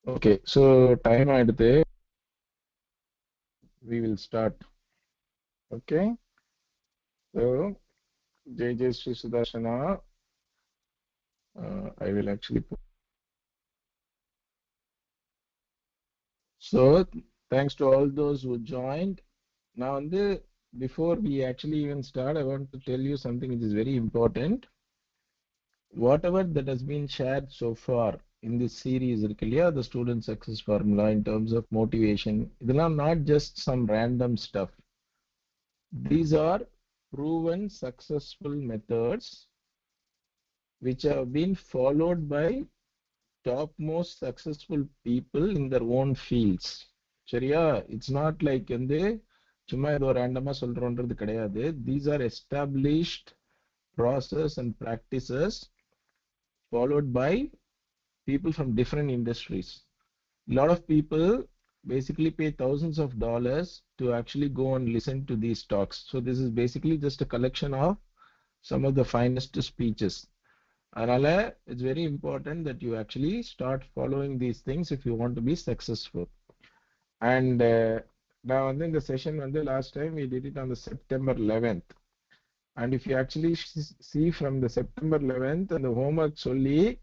Okay, so time aayiduthe. We will start. Okay. So Jai Sri Sudarshana. I will actually put. So thanks to all those who joined. Now, before we actually even start, I want to tell you something which is very important. Whatever that has been shared so far in this series, the student success formula in terms of motivation, these are not just some random stuff. These are proven successful methods which have been followed by topmost successful people in their own fields. Sharia, it's not like சும்மா ஏதோ ரேண்டமா சொல்றோன்றது கிடையாது. These are established process and practices followed by people from different industries. A lot of people basically pay thousands of dollars to actually go and listen to these talks. So this is basically just a collection of some of the finest speeches. Anala, it's very important that you actually start following these things if you want to be successful. And now in the session last time we did it on the September 11th. And if you actually see from the September 11th and the homework solli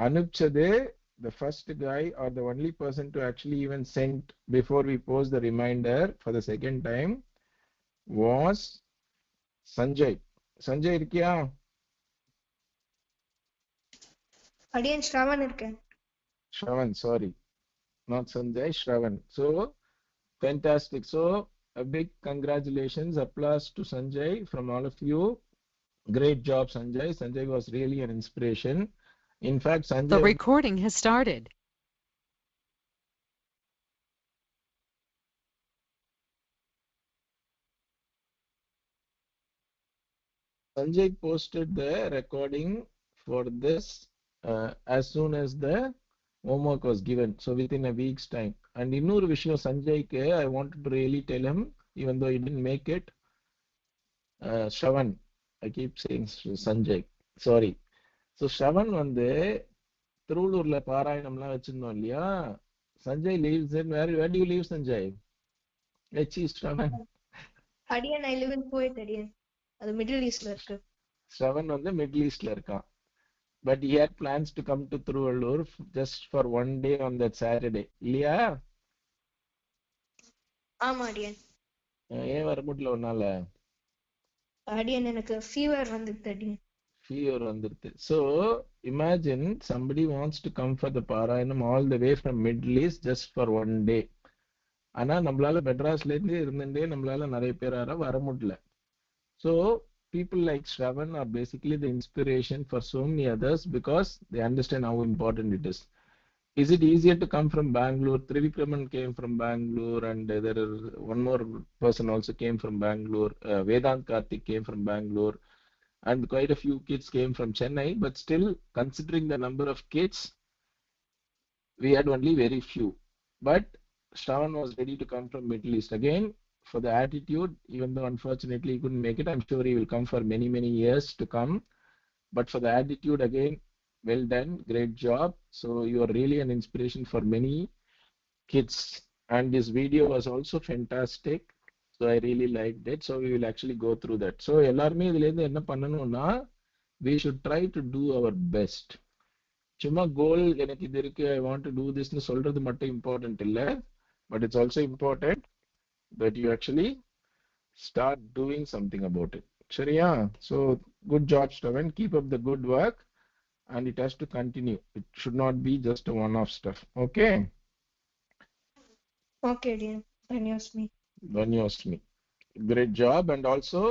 Anupchade, the first guy or the only person to actually even send before we post the reminder for the second time was Sanjay. Sanjay irkiya? Adiyan Shravan irken. Shravan, sorry. Not Sanjay, Shravan. So fantastic. So a big congratulations, applause to Sanjay from all of you. Great job, Sanjay. Sanjay was really an inspiration. In fact, Sanjay. The recording has started. Sanjay posted the recording for this as soon as the homework was given. So within a week's time. And இன்னொரு விஷயம் Sanjayக்கு, I wanted to really tell him, even though he didn't make it. Shravan, I keep saying Sanjay. Sorry. So Shravan திருவள்ளூர்ல பாராயணம்லாம் வச்சிருந்தோம் இல்லையா? Sanjay lives in where do you live, Sanjay? Shravan. Adiyan, I live in Kuwait, Adiyan. அது middle ஈஸ்ட்ல இருக்கு. Shravan middle ஈஸ்ட்ல இருக்கான். But he had plans to come to Thiruvallur just for one day on that Saturday. இல்லையா? ஆமா அடியன். ஏன் வர முடியல உன்னால? அடியன் எனக்கு ஃபீவர் வந்துருது அடியன். Fever வந்துருது. So imagine somebody wants to come for the Parayanam all the way from Middle East just for one day. ஆனா நம்மளால மெட்ராஸ்ல இருந்து இருந்துட்டே நம்மளால நிறைய பேரால வர முடியல. So people like Shravan are basically the inspiration for so many others because they understand how important it is. Is it easier to come from Bangalore? Trivikraman came from Bangalore, and there is one more person also came from Bangalore. Vedant Karthik came from Bangalore, and quite a few kids came from Chennai. But still, considering the number of kids, we had only very few. But Shravan was ready to come from Middle East again. For the attitude, even though unfortunately he couldn't make it, I'm sure he will come for many, many years to come. But for the attitude, again, well done, great job. So you are really an inspiration for many kids. And this video was also fantastic. So I really liked it. So we will actually go through that. So எல்லாருமே இதுல இருந்து என்ன பண்ணணும்னா, we should try to do our best. சும்மா கோல் எனக்கு இது இருக்கு, I want to do this னு சொல்றது மட்டும் important இல்ல. But it's also important that you actually start doing something about it. Sharia. So good job, Shravan. Keep up the good work, and it has to continue. It should not be just a one-off stuff. Okay? Okay, dear. Dhanyasmi. Dhanyasmi. Great job. And also,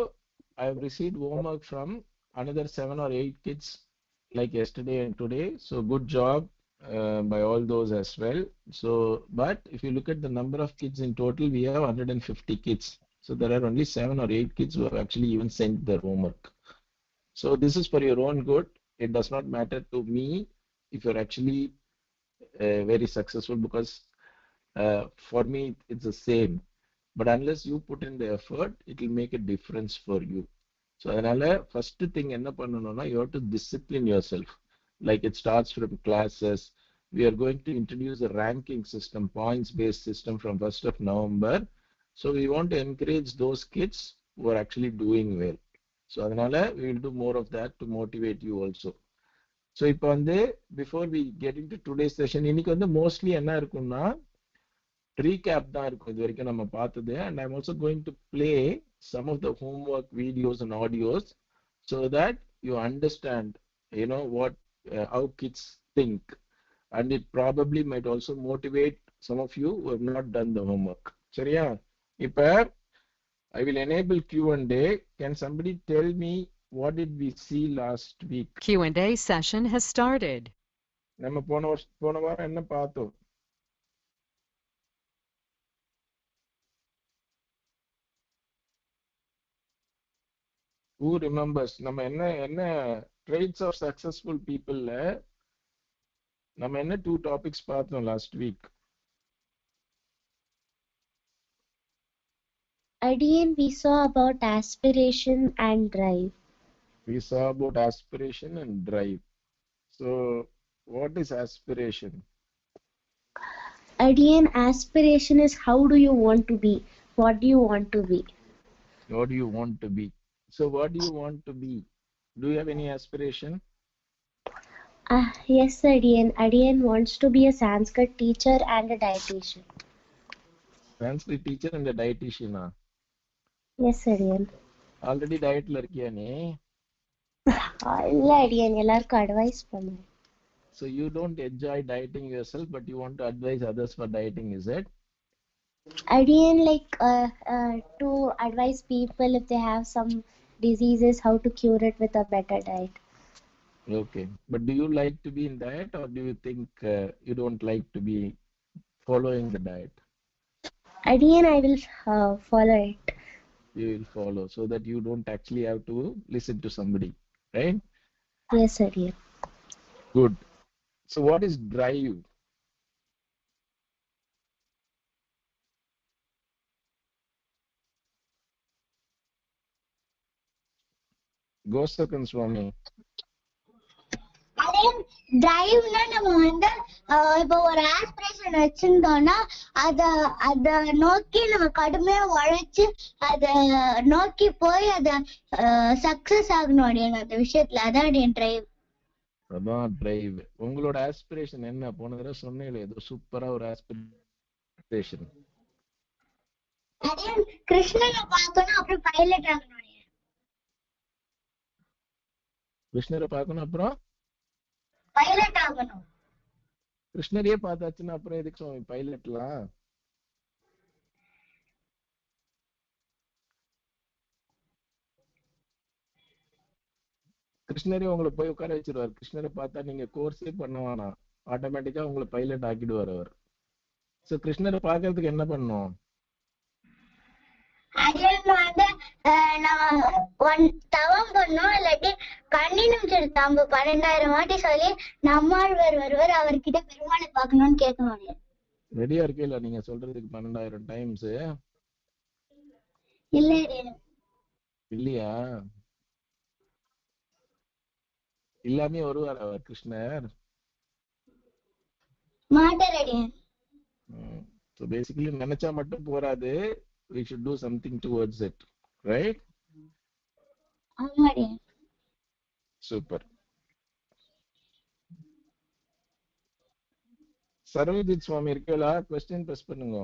I have received homework from another 7 or 8 kids like yesterday and today. So good job by all those as well. So, but if you look at the number of kids in total, we have 150 kids. So there are only 7 or 8 kids who have actually even sent their homework. So this is for your own good. It does not matter to me if you're actually very successful, because for me it's the same. But unless you put in the effort, it will make a difference for you. So அதனால first thing என்ன பண்ணணும்னா, you have to discipline yourself. Like it starts from classes. we are going to introduce a ranking system, points-based system from 1st of November. So we want to encourage those kids who are actually doing well. So அதனால we will do more of that to motivate you also. So இப்போ வந்து before we get into today's session, இன்னைக்கு வந்து mostly என்ன இருக்கும்னா recap தான் இருக்கும் இது வரைக்கும் நம்ம பார்த்தது. And I'm also going to play some of the homework videos and audios so that you understand, you know, what how kids think. And it probably might also motivate some of you who have not done the homework. சரியா? இப்ப I will enable Q&A. Can somebody tell me what did we see last week? Q&A session has started. நம்ம போன வாரம் என்ன பார்த்தோம்? Who remembers? நம்ம என்ன traits of successful people-ல நம்ம என்ன 2 topics பார்த்தோம் last week? Again, we saw about aspiration and drive. We saw about aspiration and drive. So what is aspiration? Again, aspiration is how do you want to be? What do you want to be? What do you want to be? So what do you want to be? Do you have any aspiration? Yes, Adian. Adian wants to be a Sanskrit teacher and a dietitian. Sanskrit teacher and a dietitian. Yes, Adian. Already dietல இருக்கியா நீ? இல்ல Adian, எல்லாருக்கும் advice பண்ணுவேன். So you don't enjoy dieting yourself, but you want to advise others for dieting, is it? Adian, like to advise people if they have some diseases, how to cure it with a better diet. Okay, but do you like to be in diet, or do you think you don't like to be following the diet? Adian, I will follow it. You will follow so that you don't actually have to listen to somebody, right? Yes, Adian. Good. So what is drive? Go second, Swami. டிரைவ்னா நம்ம வந்து இப்போ ஒரு aspiration வச்சிருந்தோம்னா அத நோக்கி நம்ம கடுமையா உழைச்சு அத நோக்கி போய் அத சக்சஸ் ஆகணும் அந்த விஷயத்துல. அதான் என் டிரைவ். அதான் டிரைவ். உங்களோட ஆஸ்பிரேஷன் என்ன? போன தடவை சொன்னீங்களே ஏதோ சூப்பரா ஒரு ஆஸ்பிரேஷன். அதே கிருஷ்ணனை பார்க்கணும், அப்புறம் பைலட் ஆகணும். கிருஷ்ணரை பார்க்கணும், அப்புறம் பைலட் ஆகணும். கிருஷ்ணரையே பார்த்தாச்சுன்னா அப்புறம் எதுக்கு சுவாமி பைலட்லாம்? கிருஷ்ணரே உங்களை போய் உட்கார வச்சிருவார். கிருஷ்ணரை பார்த்தா நீங்க கோர்ஸே பண்ண வேணாம், ஆட்டோமேட்டிக்கா உங்களை பைலட் ஆக்கிடுவார் அவர். சோ கிருஷ்ணரை பார்க்கறதுக்கு என்ன பண்ணும்? அது வந்து நம்ம தவம் பண்ணோம், இல்லாட்டி கண்ணினும் தாம்பு 12,000 வாட்டி சொல்லி நம்மாழ்வார் வருவார், அவர்கிட்ட பெருமாளை பார்க்கணும்னு கேட்கணும். ரெடியா இருக்கீங்களா நீங்க சொல்றதுக்கு 12,000 டைம்ஸ்? இல்லையா? இல்லாமே வருவார் அவர் கிருஷ்ணர்? மாட்டார். So basically நினைச்சா மட்டும் போராது, we should do something towards it, right? ஆமாடி. சூப்பர். சர்வஜித் சுவாமி இருக்கீங்களா? क्वेश्चन பிரஸ் பண்ணுங்க.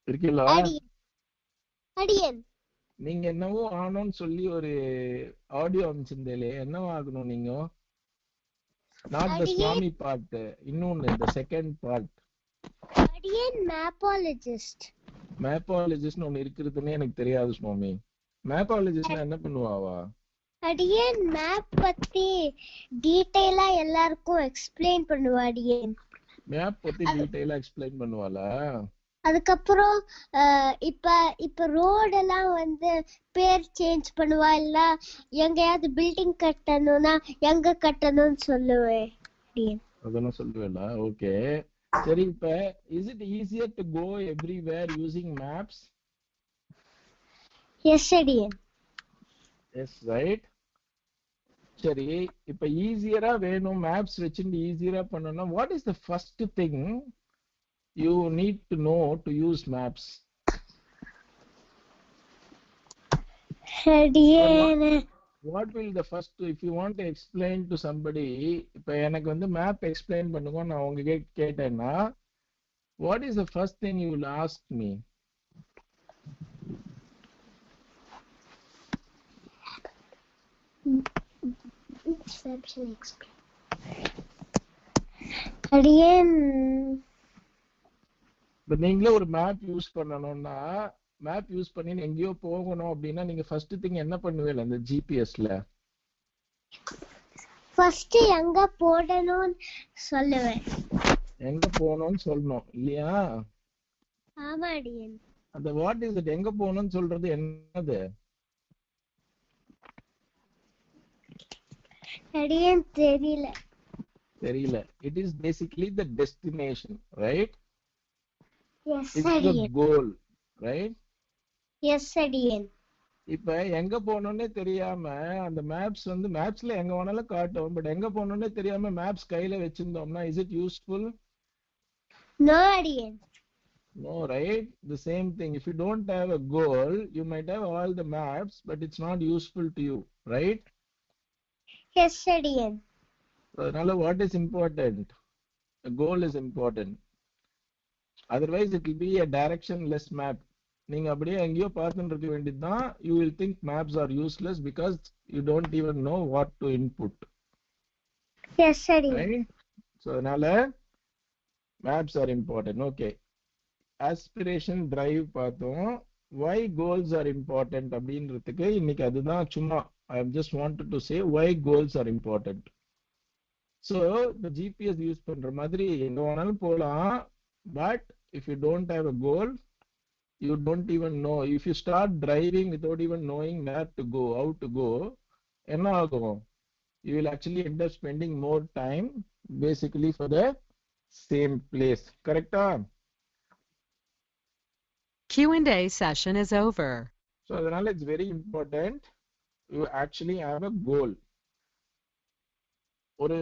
இருக்கீங்களா? அடியன் நீங்க என்னவோ ஆனோன்னு சொல்லி ஒரு ஆடியோ அனுப்பிச்சிருந்தீங்களே, என்னவோ ஆகணும் நீங்க? நாட் தி சுவாமி பார்ட், இன்னொன்னு the second part. அடியன் மேப்பாலஜிஸ்ட். மேப்பாலஜிஸ்ட்னு ஒன்னு இருக்குதுன்னு எனக்கு தெரியாது சுவாமி. மேப்பாலஜிஸ்ட்னா என்ன பண்ணுவாவா? அடியன் மேப் பத்தி டீடைலா எல்லாருக்கும் எக்ஸ்பிளைன் பண்ணுவா. அடியன் மேப் பத்தி டீடைலா எக்ஸ்பிளைன் பண்ணுவாளா? அதுக்கப்புறம் இப்ப ரோட் எல்லாம் வந்து பேர் சேஞ்ச் பண்ணுவா, இல்ல எங்கயாவது பில்டிங் கட்டணும்னா எங்க கட்டணும்னு சொல்லுவேன். அதெல்லாம் சொல்லுவேளா? ஓகே சரி. இப்ப is it easier to go everywhere using maps? Yes, அடியன். Yes, right. சரி, இப்ப ஈஸியரா வேணும் மேப்ஸ் வச்சுட்டு ஈஸியரா பண்ணணும்னா what is the first thing you need to know to use maps? What will the first, if you want to explain to somebody, இப்ப எனக்கு வந்து மேப் எக்ஸ்பிளைன் பண்ணுங்க நான் உங்க கேட்டேன்னா what is the first thing you will ask me? இப்ப நீங்களே ஒரு மேப் யூஸ் பண்ணணும்னா மேப் யூஸ் பண்ணி எங்கேயோ போகணும் அப்படின்னா நீங்க ஃபர்ஸ்ட் திங் என்ன பண்ணுவீங்க அந்த ஜிபிஎஸ்ல? ஃபர்ஸ்ட் எங்க போடணும்னு சொல்லுவேன். எங்க போகணும்னு சொல்லணும் இல்லையா? ஆமா அடியன். அந்த வாட் இஸ் இட், எங்க போகணும்னு சொல்றது என்னது? அடியன் தெரியல. It is basically the destination, right? Yes It's the அடியன். goal, right? Yes அடியன். இப்ப எங்க போகணும்னே தெரியாம அந்த மேப்ஸ் வந்து மேப்ஸ்ல எங்க வேணாலும் காட்டும், பட் எங்க போகணும்னே தெரியாம மேப்ஸ் கையில வச்சிருந்தோம்னா is it useful? No அடியன். No, right? The same thing, if you don't have a goal you might have all the maps but it's not useful to you, right? Yes அடியன். அதனால what is important? A goal is important, otherwise it will be a directionless map. நீங்க அப்படியே எங்கேயோ பார்த்துட்டு இருக்க வேண்டியதுதான். you will think maps are useless because you don't even know what to input. Yes அடியன். Right? So அதனால maps are important. Okay, aspiration drive பார்த்தோம். why goals are important அப்படின்றதுக்கு இன்னைக்கு அதுதான். சும்மா I just wanted to say why goals are important. So the GPS use பண்ற மாதிரி எங்க வேணாலும் போலாம், but if you don't have a goal you don't even know. If you start driving without even knowing where to go, how to go, என்ன ஆகும்? You will actually end up spending more time basically for the same place. Correct? Q&A session is over. So அதனால it's very important you actually have a goal. ஒரு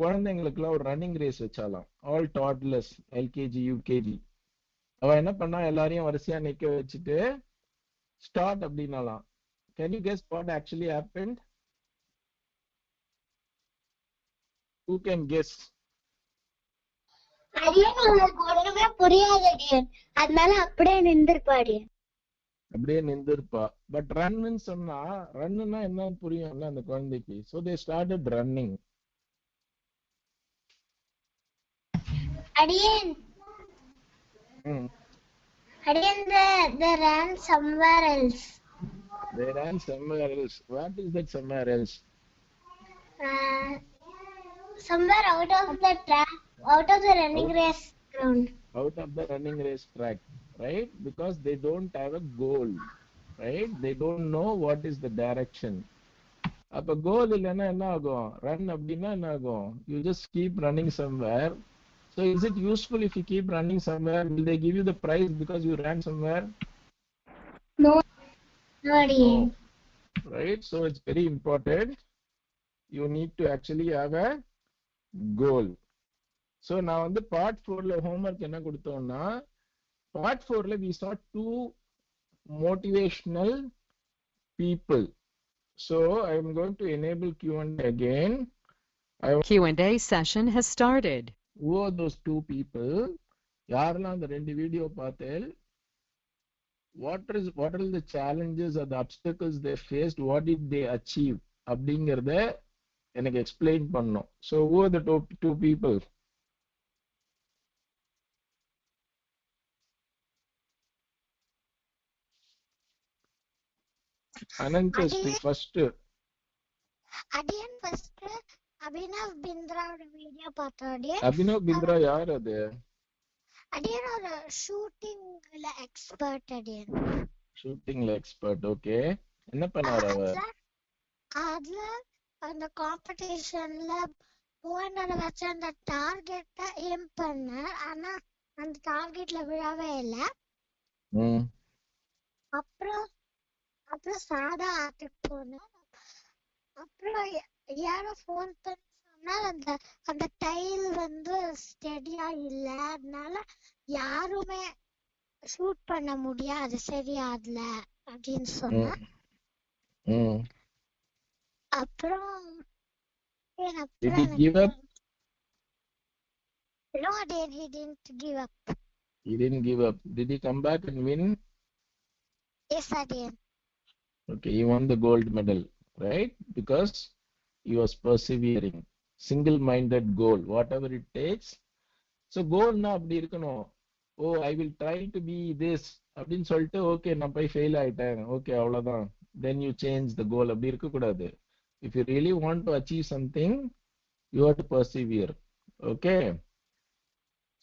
குழந்தைங்களுக்குலாம் ஒரு running race வச்சாலாம், all toddlers LKG UKG. அவ என்ன பண்ணா எல்லாரையும் வரிசையா நிக்க வச்சுட்டு ஸ்டார்ட் அப்படின்னாலாம். Can you guess what actually happened? Who can guess? அடியன் உங்களுக்கு ஒண்ணுமே புரியாது அடியன், அதனால அப்படியே நின்றுப்பா அடியன். அப்படியே நின்றுப்பா. பட் ரன்னு சொன்னா ரன்னுன்னா என்னன்னு புரியும்ல அந்த குழந்தைக்கு. So they started running. அடியன் அடியன் they ran somewhere else. They ran somewhere else. What is that somewhere else? Somewhere out of the track, out of the running race ground. Out of the running race track, right? Because they don't have a goal, right? They don't know what is the direction. அப்ப கோல் இல்லைன்னா என்ன ஆகும்? Run அப்படின்னா என்ன ஆகும்? You just keep running somewhere. So is it useful if you keep running somewhere? Will they give you the prize because you ran somewhere? No அடியன். Right? So it's very important. You need to actually have a goal. So நான் வந்து part 4ல homework என்ன கொடுத்தோம்னா, part 4ல we saw two motivational people. So I am going to enable Q&A again. Q&A session has started. Who are those two people? யாரெல்லாம் அந்த ரெண்டு video பார்த்தேன்? What are the challenges or the obstacles they faced? What did they achieve? அப்படிங்கறத எனக்கு explain பண்ணணும். So who are the two people? Anantashri first. அடியன் first Abhinav பிந்த்ராவோட video பார்த்தோம் அடியன். அபினவ் பிந்த்ரா யார் அது? அடியன் ஒரு ஷூட்டிங்ல எக்ஸ்பர்ட் அடியன். ஷூட்டிங்ல எக்ஸ்பர்ட். ஓகே, என்ன பண்ணாரு அவர்? அதுல அந்த காம்படிஷன்ல போனத வச்சு அந்த டார்கெட்ட ஏம் பண்ண, ஆனா அந்த டார்கெட்ல விழவே இல்ல. அப்புறம் அப்புறம் சாதா ஆத்துக்கு போனோம். அப்புறம் யாரோ ஃபோன் பண்ணி சொன்னால் அந்த டைல் ஸ்டெடியா இல்ல, அதனால யாருமே ஷூட் பண்ண முடியாது, சரியாதுல அப்படின்னு சொன்னா. அப்புறம் Did he give up? No, he didn't give up. He didn't give up. Did he come back and win? Yes, I did. Okay, he won the gold medal, right? Because he was persevering. Single-minded goal, whatever it takes. So goal na அப்படி இருக்கணும். Oh, I will try to be this அப்படின்னு சொல்லிட்டு okay நான் போய் fail ஆயிட்டேன், okay அவ்வளவுதான், then you change the goal. அப்படி இருக்க கூடாது. If you really want to achieve something, you have to persevere. Okay.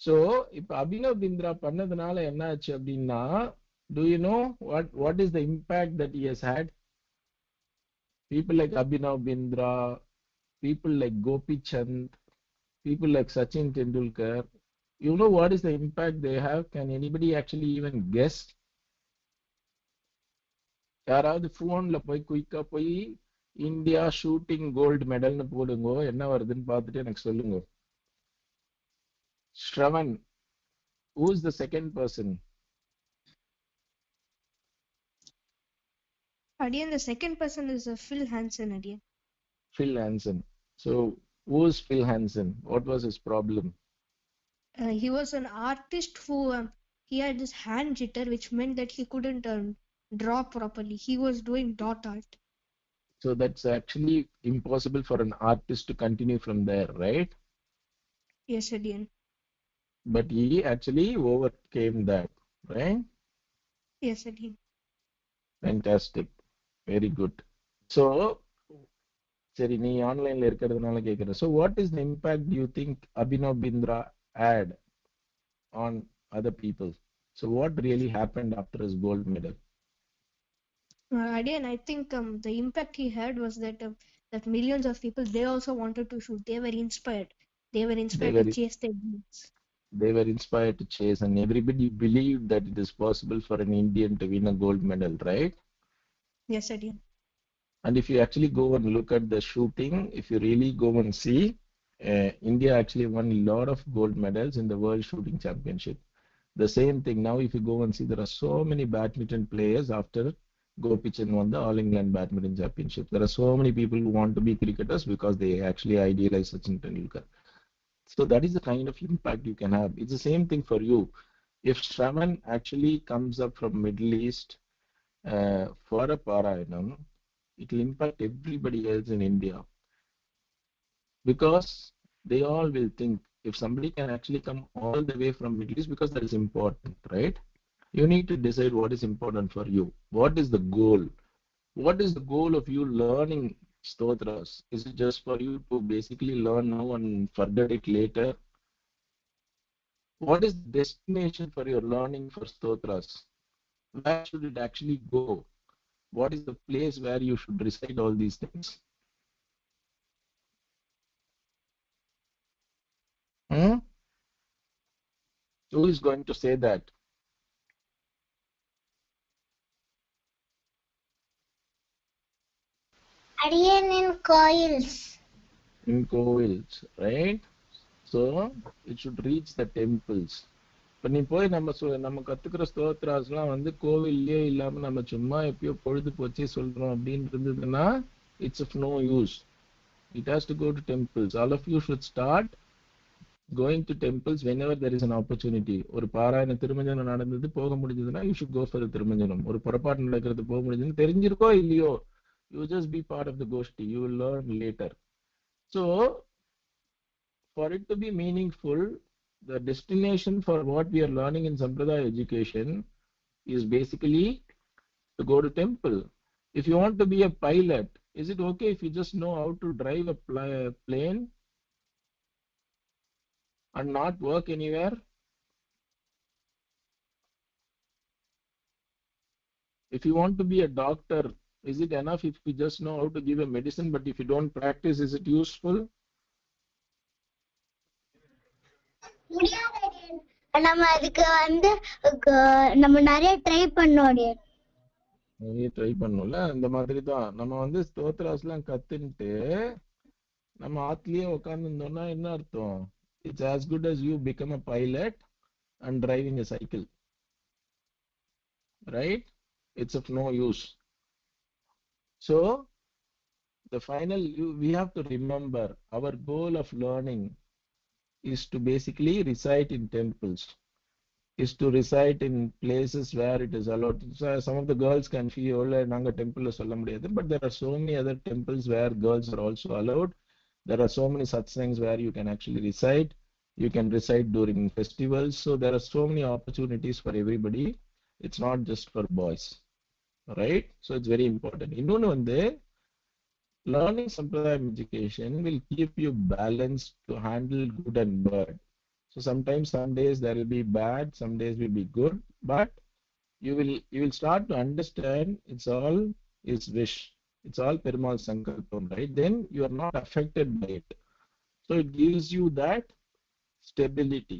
So இப்ப அபினவ் பிந்த்ரா பண்ணதுனால என்ன ஆச்சு அப்படின்னா, do you know what is the impact that he has had? People like Abhinav Bindra, people like Gopi Chand, people like Sachin Tendulkar, you know what is the impact they have? Can anybody actually even guess? யாராவது போன்ல போய் குயிக்கா போய் India shooting gold மெடல்னு போடுங்க, என்ன வருதுன்னு பார்த்துட்டு எனக்கு சொல்லுங்க. Shravan, who is the second person? Again, the second person is Phil Hansen again. Phil Hansen. So who is Phil Hansen? What was his problem? He was an artist who he had this hand jitter, which meant that he couldn't draw properly. He was doing dot art. So that's actually impossible for an artist to continue from there, right? Yes, again. But he actually overcame that, right? Yes, again. Fantastic. Very good. So சரி, நீ ஆன்லைன்ல இருக்கிறதுனால கேக்குற. So what is the impact do you think Abhinav Bindra had on other people? So what really happened after his gold medal? Again, I think the impact he had was that millions of people, they also wanted to shoot. They were inspired. They were inspired to chase their dreams. They were inspired to chase, and everybody believed that it is possible for an Indian to win a gold medal, right? Yes, again. And if you actually go and look at the shooting, if you really go and see, India actually won a lot of gold medals in the World Shooting Championship. The same thing now, if you go and see, there are so many badminton players after Gopi Chand won the All England Badminton Championship. There are so many people who want to be cricketers because they actually idealize Sachin Tendulkar. So that is the kind of impact you can have. It's the same thing for you. If Shravan actually comes up from Middle East for a Parayanam, it will impact everybody else in India. Because they all will think, if somebody can actually come all the way from Middle East, because that is important, right? You need to decide what is important for you. What is the goal? What is the goal of you learning stotras? Is it just for you to basically learn now and forget it later? What is the destination for your learning for stotras? Where should it actually go? What is the place where you should recite all these things? Who is going to say that? Adiyan in coils. In coils, right? So it should reach the temples. இப்போ நீ போய் நம்ம கத்துக்கிற ஸ்தோத்ராஸ்லாம் கோவில்லே இல்லாம நம்ம சும்மா எப்பயோ பொழுது போச்சே சொல்றோம் அப்படின்னு இருந்ததுன்னா it's of no use. It has to go to temples. All of you should start going to temples whenever there is an opportunity. ஒரு பாராயண திருமஞ்சனம் நடந்தது போக முடிஞ்சதுன்னா you should go for the திருமஞ்சனம். ஒரு புறப்பாடு நடக்கிறது போக முடிஞ்சதுன்னு தெரிஞ்சிருக்கோ இல்லையோ, you just be part of the goshti. You will learn later. So for it to be meaningful, the destination for what we are learning in Sampradaya education is basically to go to temple. If you want to be a pilot, is it okay if you just know how to drive a plane and not work anywhere? If you want to be a doctor, is it enough if you just know how to give a medicine, but if you don't practice, is it useful? நம்ம அதுக்கு நம்ம நிறைய try பண்ணோம். Try பண்ணோம்ல அந்த மாதிரி தான் நம்ம வந்து ஸ்தோத்ராஸ்லாம் கத்துன்ட்டு நம்ம ஆத்துலயே உட்காந்துருந்தோம்னா என்ன அர்த்தம்? It's as good as you become a pilot and driving a cycle, right? It's of no use. So the final, we have to remember our goal of learning is to basically recite in temples, is to recite in places where it is allowed. So some of the girls can feel nanga temple solla mudiyadhu, but there are so many other temples where girls are also allowed. There are so many satsangs where you can actually recite. You can recite during festivals. So there are so many opportunities for everybody. It's not just for boys, right? So it's very important. Innonu vande learning Sampradayam education will keep you balanced to handle good and bad. So sometimes some days there will be bad, some days will be good, but you will start to understand it's all his wish. It's all Perumal Sankalpam, right? Then you are not affected by it. So it gives you that stability.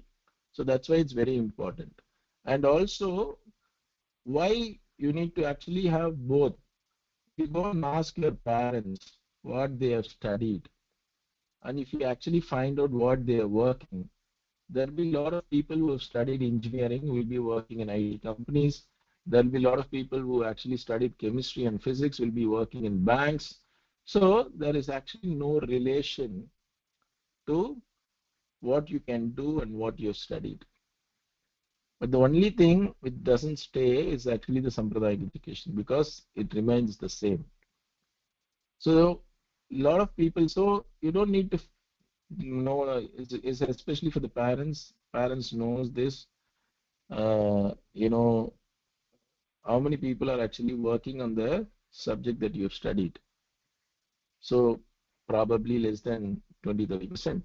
So that's why it's very important. And also, why you need to actually have both. You go and ask your parents what they have studied. And if you actually find out what they are working, there will be a lot of people who have studied engineering who will be working in IT companies. There will be a lot of people who actually studied chemistry and physics will be working in banks. So there is actually no relation to what you can do and what you have studied. But the only thing which doesn't stay is actually the Sampradaya education because it remains the same. So a lot of people, so you don't need to know, it's especially for the parents. Parents knows this. You know, how many people are actually working on the subject that you have studied. So probably less than 20-30%.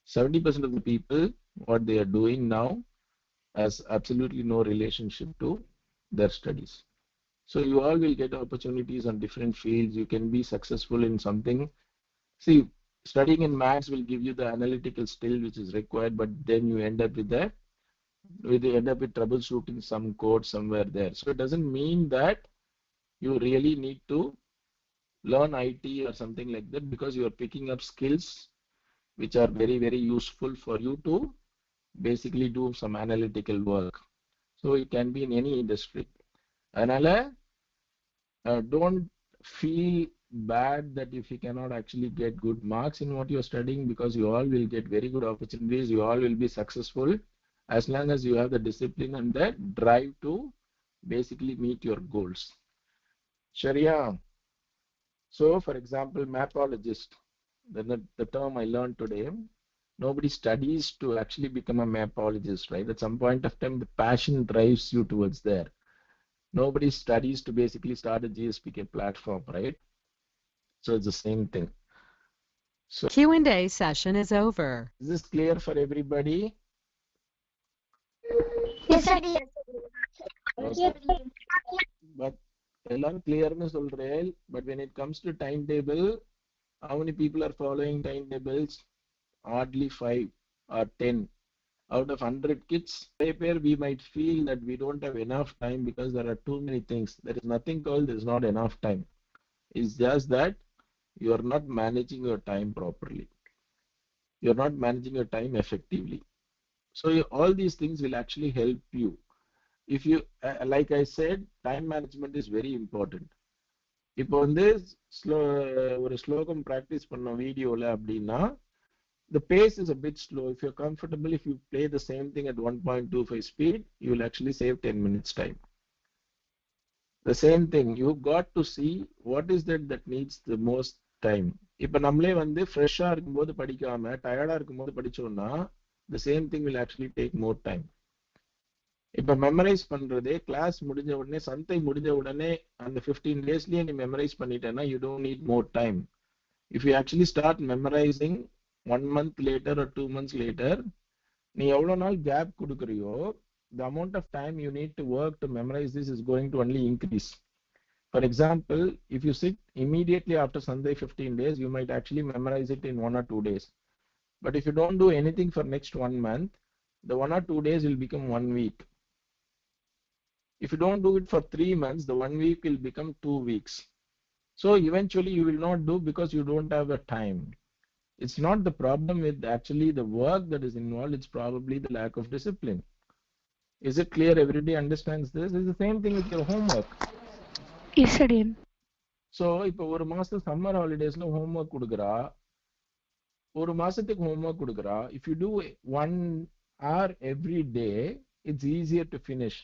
70% of the people, what they are doing now has absolutely no relationship to their studies. So you all will get opportunities on different fields. You can be successful in something. See, studying in maths will give you the analytical skill which is required, but then you end up with that. You end up with troubleshooting some code somewhere there. So it doesn't mean that you really need to learn IT or something like that because you are picking up skills which are very, very useful for you to basically do some analytical work. So it can be in any industry. Anala, don't feel bad that if you cannot actually get good marks in what you're studying because you all will get very good opportunities. You all will be successful as long as you have the discipline and the drive to basically meet your goals. Sharia. So, for example, mapologist, the term I learned today, nobody studies to actually become a mapologist, right? At some point of time, the passion drives you towards there. Nobody studies to basically start a GSPK platform, right? So it's the same thing. So Q&A session is over. is this clear for everybody? Yes, sir. Okay. But எல்லாம் clearனு சொல்றேன். But when it comes to timetable, how many people are following timetables? Hardly 5 or 10 out of 100 kids. We might feel that we don't have enough time because there are too many things. There is nothing called there is not enough time. It's just that you are not managing your time properly. You are not managing your time effectively. So all these things will actually help you. If you, like I said, time management is very important. இப்போ வந்து ஒரு ஸ்லோகம் practice பண்ணோம் வீடியோல அப்படின்னா the pace is a bit slow. If you're comfortable, if you play the same thing at 1.25 speed, you will actually save 10 minutes time. The same thing, you've got to see what is that needs the most time. இப்போ நம்மளே வந்து ஃப்ரெஷ்ஷாக இருக்கும்போது படிக்காம டயர்டாக இருக்கும்போது படிச்சோம்னா the same thing will actually take more time. இப்போ மெமரைஸ் பண்றதே கிளாஸ் முடிஞ்ச உடனே சந்தை முடிஞ்ச உடனே அந்த 15 டேஸ்லயே நீ மெமரைஸ் பண்ணிட்டேன்னா you don't need more time. If you actually start memorizing 1 month later or 2 months later, நீ எவ்வளவு நாள் gap கொடுக்குறியோ the amount of time you need to work to memorize this is going to only increase. For example, if you sit immediately after Sunday 15 days, you might actually memorize it in 1 or 2 days. But if you don't do anything for next 1 month, the 1 or 2 days will become 1 week. If you don't do it for 3 months, the 1 week will become 2 weeks. So eventually you will not do because you don't have the time. It's not the problem with actually the work that is involved, it's probably the lack of discipline. Is it clear? Everybody understands this? It's the same thing with your homework. Yes, Adiyan. So இப்போ ஒரு மாசம் summer ஹாலிடேஸ்ல homework கொடுக்குறா, ஒரு மாசத்துக்கு homework கொடுக்குறா. If you do 1 hour every day, it's easier to finish.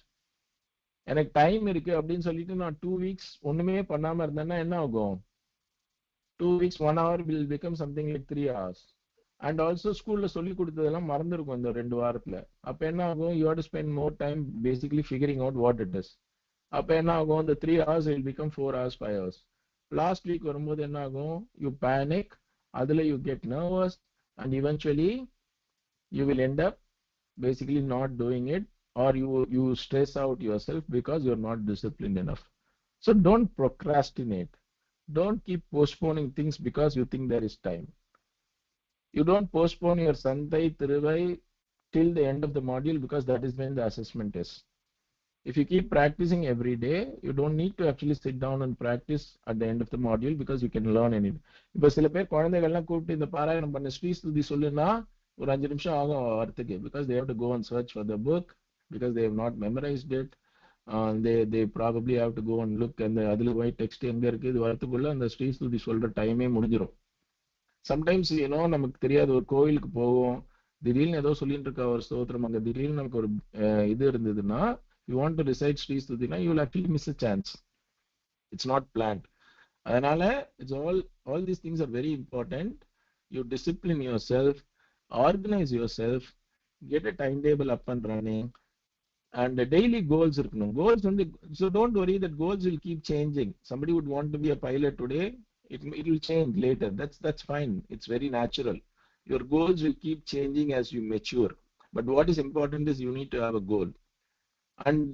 எனக்கு time இருக்கு அப்படின்னு சொல்லிட்டு நான் 2 weeks ஒண்ணுமே பண்ணாம இருந்தேன்னா என்ன ஆகும்? 2 weeks 1 hour will become something like 3 hours. And also ஸ்கூல்ல சொல்லி கொடுத்ததெல்லாம் மறந்துருக்கும் இந்த 2 வாரத்துல. அப்ப என்ன ஆகும்? You have to spend more time basically figuring out what it is. அப்ப என்ன ஆகும்? The 3 hours will become 4 hours, 5 hours. Last week வரும்போது என்ன ஆகும்? You panic, அதுல you get nervous, and eventually you will end up basically not doing it, or you stress out yourself because you're not disciplined enough. So don't procrastinate. Don't keep postponing things because you think there is time. You don't postpone your Santhai Tiruvai till the end of the module because that is when the assessment is. If you keep practicing every day, you don't need to actually sit down and practice at the end of the module because you can learn anything. இப்போ சில பேர் குழந்தைகள்லாம் கூப்பிட்டு இந்த பாராயணம் பண்ண ஸ்ரீஸ்துதி சொல்லுன்னா ஒரு 5 நிமிஷம் ஆகும் வரத்துக்கு because they have to go and search for the book because they have not memorized it. They probably have to go and look and அதுல போய் டெக்ஸ்ட் எங்க இருக்கு இது வரத்துக்குள்ள அந்த ஸ்ரீஸ்துதி சொல்ற டைமே முடிஞ்சிடும். சம்டைம்ஸ் நமக்கு தெரியாது ஒரு கோயிலுக்கு போவோம் திடீர்னு ஏதோ சொல்லிட்டு இருக்க ஒரு ஸ்தோத்திரம் அங்க திடீர்னு நமக்கு ஒரு இது இருந்ததுன்னா you want to recite Sri Stutina, you will actually miss a chance. It's not planned. அதனால it's all these things are very important. You discipline yourself, organize yourself, get a timetable up and running, and the daily goals இருக்கணும். Goals வந்து so don't worry that goals will keep changing. Somebody would want to be a pilot today, it will change later. That's fine. It's very natural. Your goals will keep changing as you mature. But what is important is you need to have a goal. And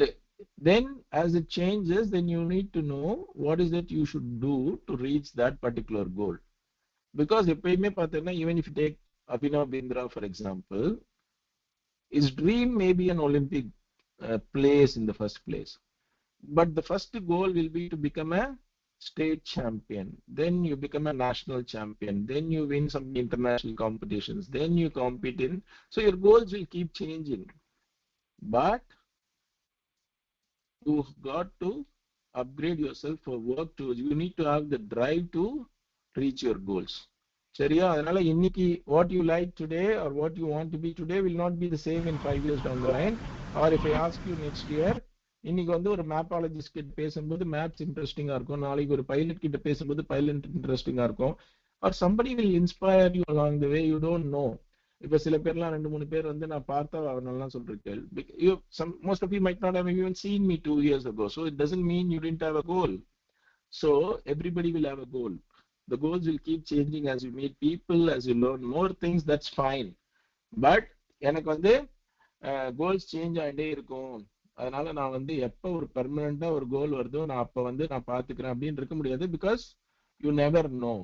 then as it changes, then you need to know what is it you should do to reach that particular goal. Because even if you take Abhinav Bindra, for example, his dream may be an Olympic place in the first place. But the first goal will be to become a state champion. Then you become a national champion. Then you win some international competitions. Then you compete in. So your goals will keep changing. But you've got to upgrade yourself for work to you need to have the drive to reach your goals. சரியா அதனால இன்னைக்கு what you like today or what you want to be today will not be the same in 5 years down the line. Or if I ask you next year இன்னைக்கு வந்து ஒரு மேப்பாலஜிஸ்ட் கிட்ட பேசும்போது maps இன்ட்ரெஸ்டிங்கா இருக்கும் நாளைக்கு ஒரு பைலட் கிட்ட பேசும்போது பைலட் இன்ட்ரெஸ்டிங்கா இருக்கும் or somebody will inspire you along the way you don't know. இப்ப சில பேர்லாம் 2-3 பேர் வந்து நான் பார்த்தா அவனெல்லாம் சொல்றேன் most of you might not have even seen me 2 years ago, so it doesn't mean you didn't have a goal. So everybody will have a goal. The goals will keep changing as you meet people, as you learn more things. That's fine. But எனக்கு வந்து goals change ஆகிட்டே இருக்கும் அதனால நான் வந்து எப்போ ஒரு பெர்மனண்டா ஒரு கோல் வருதோ நான் அப்ப வந்து நான் பாத்துக்கிறேன் அப்படின்னு இருக்க முடியாது because you never know.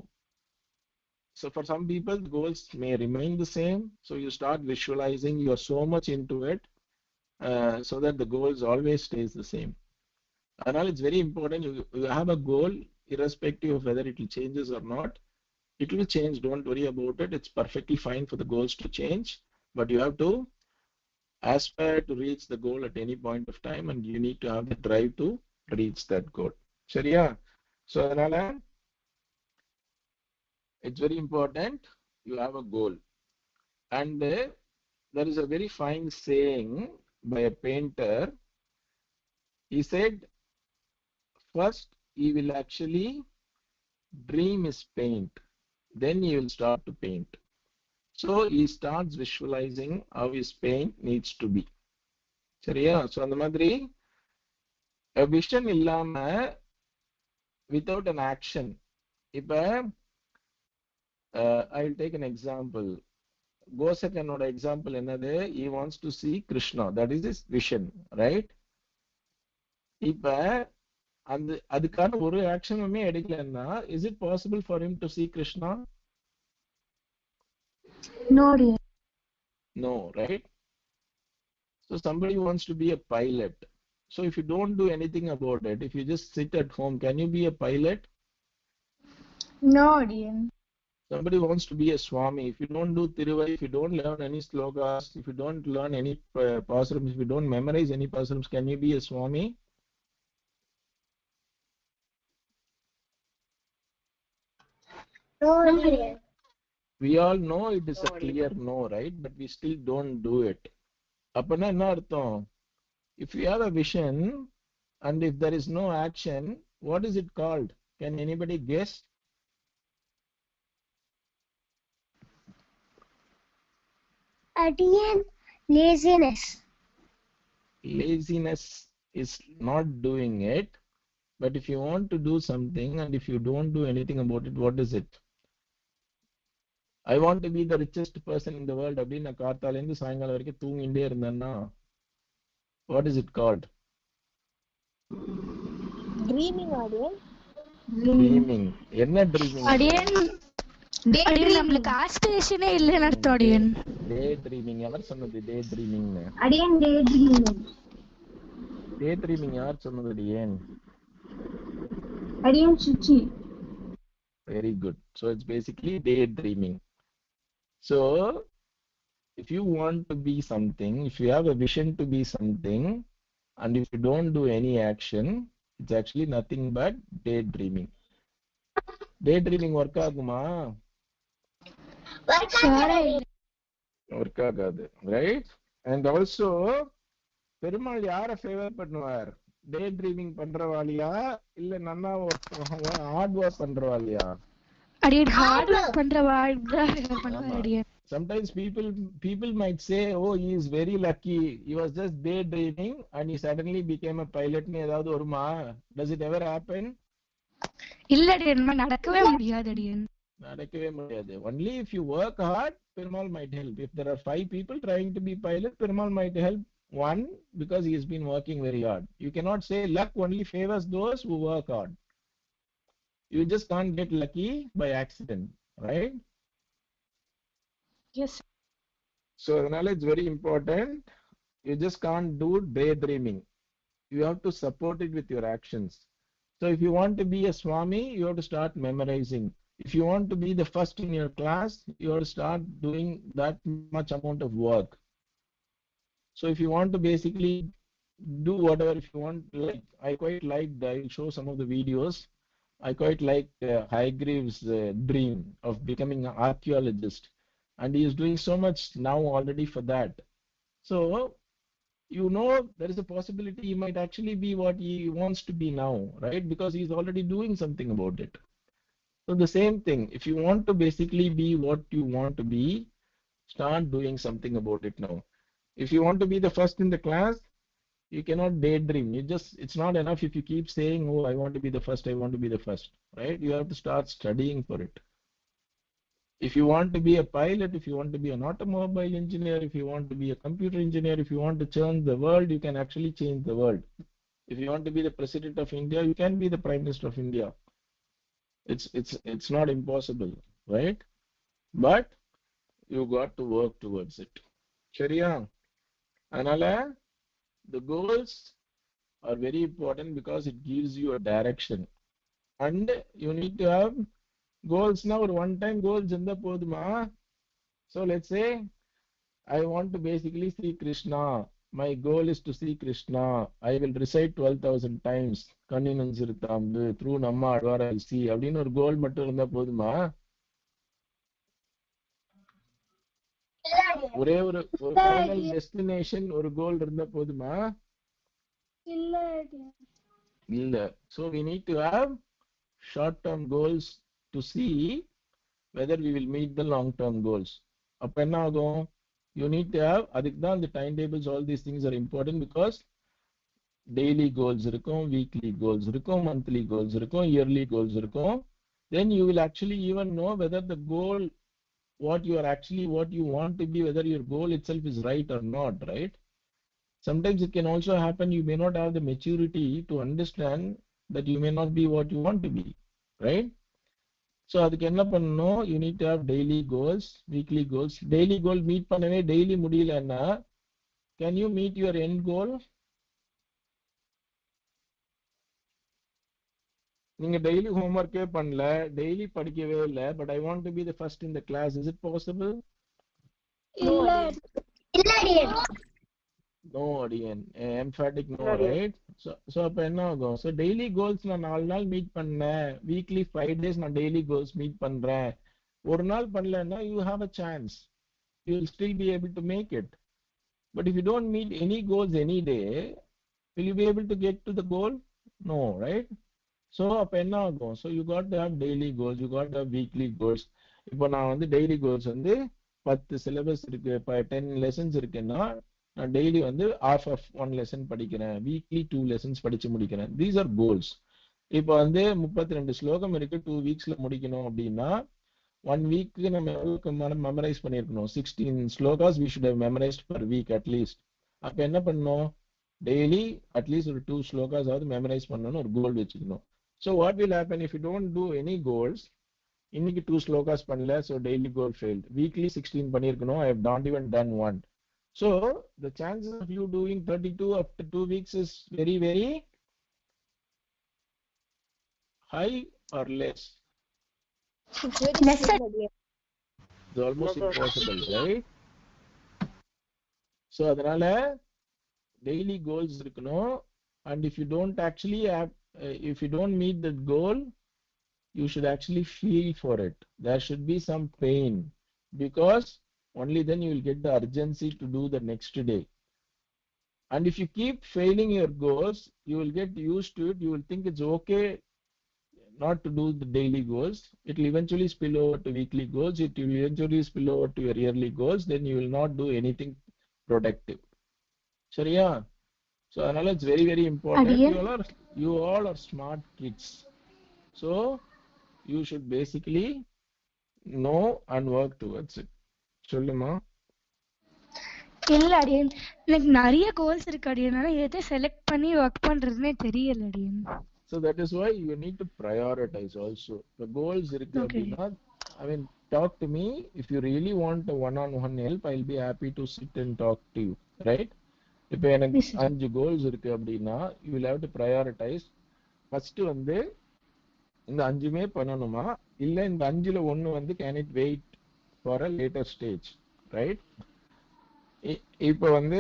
So for some people, the goals may remain the same. So you start visualizing, you are so much into it, so that the goals always stays the same. And it's very important you have a goal, irrespective of whether it will changes or not. It will change. Don't worry about it. It's perfectly fine for the goals to change, but you have to aspire to reach the goal at any point of time, and you need to have the drive to reach that goal. Sharia. So it's very important you have a goal. And there is a very fine saying by a painter. He said, first he will actually dream his paint, then he will start to paint. So he starts visualizing how his paint needs to be. சரியா? So அந்த மாதிரி a vision இல்லாம without an action. இப்ப I'll take an example. கோசக்கனோட example என்னது? he wants to see Krishna, that is his vision, right? இப்ப அதுக்கான ஒரு ஆக்ஷனுமே எடுக்கலன்னா is it possible for him to see Krishna? No, right? So somebody wants to be a pilot. So if you don't do anything about it, if you just sit at home, can you be a pilot? No, Adiyan. Somebody wants to be a Swami. If you don't do Tiruvai, if you don't learn any slokas, if you don't learn any pasarams, if you don't memorize any pasarams, can you be a Swami? No, Adiyan. We all know it is a clear no, right? But we still don't do it. Apana enna artham? If you have a vision and if there is no action, what is it called? Can anybody guess? Adiyan, laziness. Laziness is not doing it. But if you want to do something and if you don't do anything about it, what is it? I want to be the richest person in the world. அப்படின்னு நான் காத்தால இருந்து சாயங்காலம் வரைக்கும் தூங்கிட்டே இருந்தேன்னா, what is it called? Dreaming, Adiyan. Dreaming. என்ன dreaming? அடியன் நம்மளுக்கு ஆஸ்பிரேஷனே இல்லைன்னு அர்த்தம் அடியன். Day dreaming. யார் சொன்னது day dreaming? Adiyan, daydreaming. Day dreaming யார் சொன்னது அடியேன்? Adiyan, Chichi. Very good. So it's basically daydreaming. So if you want to be something, if you have a vision to be something, and if you don't do any action, it's actually nothing but daydreaming. Daydreaming work aguma? Work agadu, right? And also, Perumal yara favor பண்ணுவார்? Daydreaming பண்றவாளியா இல்ல நன்னா hard work பண்றவாளியா? அடியன் hard work பண்றவாள் பண்ணுவார் அடியன். Sometimes people might say, oh, he is very lucky, he was just daydreaming and he suddenly became a pilot. னு ஏதாவது வருமா? Does it ever happen? இல்ல அடியன், நடக்கவே முடியாது அடியன். நடக்கவே முடியாது. Only if you work hard, Perumal might help. If there are 5 people trying to be pilot, Perumal might help one because he has been working very hard. You cannot say luck only favors those who work hard. You just can't get lucky by accident, right? Yes. So the knowledge is very important. You just can't do daydreaming. You have to support it with your actions. So if you want to be a Swami, you have to start memorizing. If you want to be the first in your class, you have to start doing that much amount of work. So if you want to basically do whatever, if you want, like I quite liked, I will show some of the videos. I quite like Hygreaves' dream of becoming an archaeologist, and he is doing so much now already for that. So you know there is a possibility he might actually be what he wants to be now, right? Because he is already doing something about it. So the same thing, if you want to basically be what you want to be, start doing something about it now. If you want to be the first in the class, you cannot daydream. It's not enough if you keep saying, oh, I want to be the first, I want to be the first, right? You have to start studying for it. If you want to be a pilot, if you want to be an automobile engineer, if you want to be a computer engineer, if you want to change the world, you can actually change the world. If you want to be the president of India, you can be the prime minister of India. It's not impossible, right? But you got to work towards it. Sharia. Anala, the goals are very important because it gives you a direction. And you need to have goals now, or one-time goals in the poduma. So let's say I want to basically see Krishna. My goal is to see Krishna. I will recite 12,000 times. Kanninam Siruthambu, through Namma Advara I'll see. அப்படின்னு ஒரு கோல் மட்டும் இருந்தா போதுமா? ஒரே ஒரு final destination, ஒரு கோல் இருந்தா போதுமா? இல்ல. So we need to have short-term goals to see whether we will meet the long-term goals. அப்ப என்ன ஆகும்? You need to have, அதுக்கு தான் the timetables, all these things are important because daily goals இருக்கும், weekly goals இருக்கும், monthly goals இருக்கும், yearly goals இருக்கும். Then you will actually even know whether the goal, what you want to be, whether your goal itself is right or not, right? Sometimes it can also happen you may not have the maturity to understand that you may not be what you want to be, right? So அதுக்கு என்ன பண்ணணும்? You need to have daily goals, weekly goals. Daily goal meet பண்ணவே daily முடியலன்னா, can you meet your end goal? நீங்க daily ஹோம்ஒர்க்கே பண்ணல, daily படிக்கவே இல்ல, but I want to be the first in the class. Is it possible? இல்ல அடியன். No, Adiyan. Emphatic no, right? So அப்ப என்ன ஆகும்? So daily goals நான் 4 நாள் மீட் பண்ணேன். Weekly 5 days நான் daily goals மீட் பண்றேன். ஒரு நாள் பண்ணலன்னா you have a chance. You will still be able to make it. But if you don't meet any goals any day, will you be able to get to the goal? No, right? So அப்ப என்ன ஆகும்? So you got to have daily goals, you got to have weekly goals. இப்போ நான் வந்து daily goals வந்து 10 syllabus இருக்கு, 10 lessons இருக்குன்னா நான் டெய்லி வந்து half of one lesson படிக்கிறேன், weekly 2 lessons படிச்சு முடிக்கிறேன். These are goals. இப்போ வந்து 32 ஸ்லோகம் இருக்கு, 2 weeksல முடிக்கணும் அப்படின்னா 1 weekக்கு நம்ம எவ்வளவு மெமரைஸ் பண்ணியிருக்கணும்? 16 slokas we should have memorized per week at least. அப்ப என்ன பண்ணணும்? டெய்லி அட்லீஸ்ட் ஒரு 2 ஸ்லோகாஸ் ஆவது மெமரைஸ் பண்ணணும்னு ஒரு கோல் வச்சுக்கணும். So what will happen if you don't do any goals? இன்னைக்கு 2 ஸ்லோகாஸ் பண்ணல, so daily goal failed. Weekly 16 பண்ணியிருக்கணும், I have not even done one. So the chances of you doing 32 after 2 weeks is very, very high or less? Less It's almost impossible, right? So அதனால daily goals இருக்கணும். And if you don't actually have, if you don't meet that goal, you should actually feel for it. There should be some pain, because only then you will get the urgency to do the next day. And if you keep failing your goals, you will get used to it. You will think it's okay not to do the daily goals. It will eventually spill over to weekly goals. It will eventually spill over to your yearly goals. Then you will not do anything productive. Sharia. So another, it's very, very important. Adiyan. You all are smart kids. So you should basically know and work towards it. சொல்லுமா. இல்ல அடியன், எனக்கு நிறைய goals இருக்கு அடியன், ஆனா எதை select பண்ணி ஒர்க் பண்றதுன்னே தெரியல அடியன். So that is why you need to prioritize also. The goals இருக்கு அப்படின்னா, I mean, talk to me. If you really want a one-on-one help, I'll be happy to sit and talk to you, right? இப்போ எனக்கு 5 goals இருக்கு அப்படின்னா, you will have to prioritize. First வந்து இந்த 5மே பண்ணணுமா, இல்ல இந்த 5ல ஒன்னு வந்து can it wait for a later stage, right? இப்போ வந்து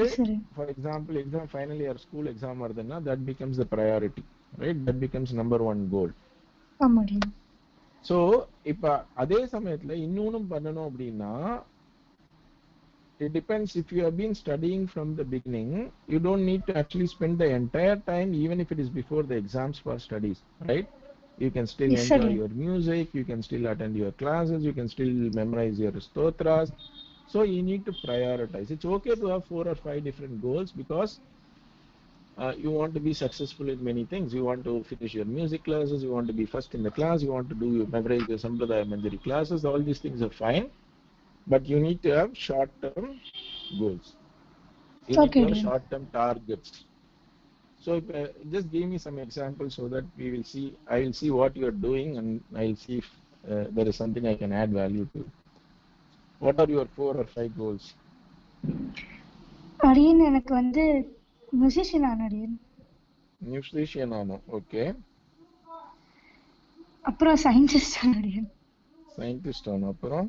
for example exam final year school exam வருதுன்னா that becomes the priority, right? That becomes number 1 goal. ஆமாடி. So இப்போ அதே சமயத்துல இன்னொன்னும் பண்ணணும் அப்படின்னா, it depends. If you have been studying from the beginning, you don't need to actually spend the entire time, even if it is before the exams, for studies, right? You can still enjoy your music, you can still attend your classes, you can still memorize your stotras. So you need to prioritize. It's okay to have 4 or 5 different goals, because you want to be successful in many things. You want to finish your music classes, you want to be first in the class, you want to do memorize your Sampradaya Manjari classes. All these things are fine, but you need to have short-term goals. You need to have short-term targets. So just give me some examples so that we will see. I will see what you are doing, and I will see if there is something I can add value to. What are your 4 or 5 goals? அடியன் எனக்கு வந்து musician ஆன அடியன். Musician ஆனோம், okay. அப்புறம் scientist ஆன அடியன். Scientist ஆனோம், அப்புறம்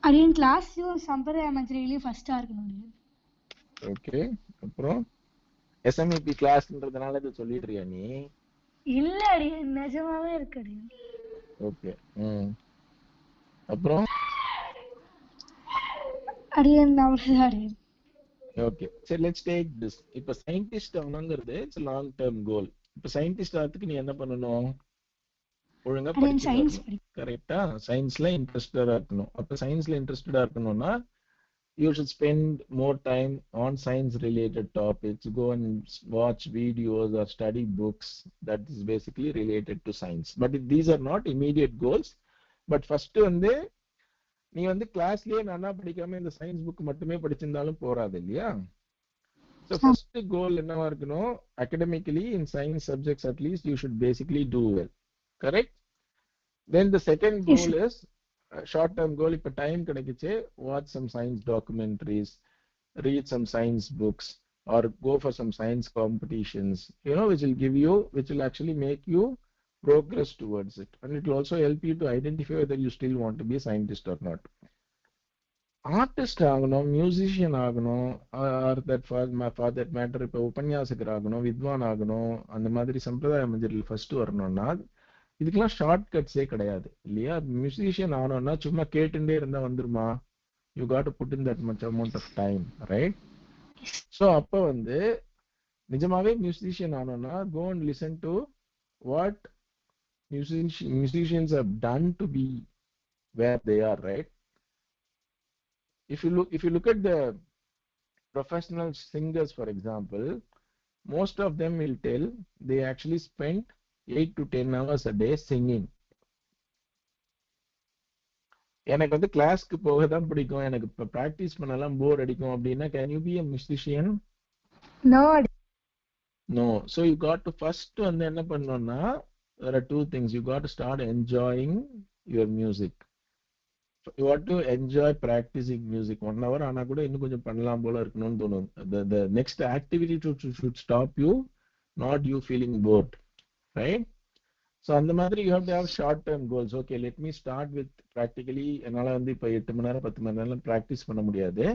அடியன் கிளாஸ்லயும் சம்பிரதாய மஞ்சரியிலயும் ஃபர்ஸ்டா இருக்கணும் அடியன். ஓகே. அப்புறம் SMeP கிளாஸ்ன்றதுனால இத சொல்லிடுறியா நீ? இல்ல அடியன், நிஜமாவே இருக்கு அடியன். ஓகே. அப்புறம் அடியன் அவ்வளவுதான் அடியன். ஓகே, சரி, லெட்ஸ் டேக் திஸ். இப்போ சயின்டிஸ்ட் ஆகணுங்கிறது இட்ஸ் லாங் டேர்ம் கோல். இப்போ சயின்டிஸ்ட் ஆகிறதுக்கு நீ என்ன பண்ணணும்? ஒழுங்கா படிக்கணும், கரெக்டா? சயின்ஸ்ல இன்ட்ரெஸ்டடா இருக்கணும். அப்ப சயின்ஸ்ல இன்ட்ரெஸ்டடா இருக்கணும்னா you should spend more time on science related topics. Go and watch videos or study books that is basically related to science. But these are not immediate goals. But first வந்து நீ வந்து கிளாஸ்லயே நல்லா படிக்காம இந்த சயின்ஸ் புக் மட்டுமே படிச்சிருந்தாலும் போறாது இல்லையா? So first goal என்னவா இருக்கணும்? Academically in science subjects at least you should basically do well, correct? Then the second goal is short term goal. If time கிடைக்குச்சு, watch some science documentaries, read some science books, or go for some science competitions, which will actually make you progress towards it, and it will also help you to identify whether you still want to be a scientist or not. Artist ஆகணும், musician ஆகணும், or that for that matter இப்போ உபன்யாசகர் ஆகணும், வித்வான் ஆகணும், அந்த மாதிரி சம்பிரதாய மஞ்சரில் ஃபர்ஸ்ட் வரணும்னா இதுக்கெல்லாம் ஷார்ட் கட்ஸே கிடையாது இல்லையா? மியூசிஷியன் ஆகணும்னா சும்மா கேட்டுட்டே இருந்தா வந்துருமா? You got to put in that much amount of time, right? So அப்போ நிஜமாவே மியூசிஷியன் ஆகணும்னா go and listen to what musicians have done to be where they are, right? If you look at the professional singers, for example, most of them will tell they actually spend 8 to 10 hours a day singing. எனக்கு கிளாஸ்க்கு போக தான் பிடிக்கும், எனக்கு practice பண்ணலாம் போர் அடிக்கும் அப்படின்னா can you be a musician? No. So you got to first என்ன பண்ணணும்னா there are two things. You got to start enjoying your music. You want to enjoy practicing music. 1 hour ஆனா கூட இன்னும் கொஞ்சம் பண்ணலாம் போல இருக்கணும்னு தோணும். The next activity should stop you, not you feeling bored, right? So அந்த மாதிரி you have to have short term goals. Okay, let me start with practically என்னால இப்ப 8 மணி நேரம் 10 மணி நேரம் practice பண்ண முடியாது,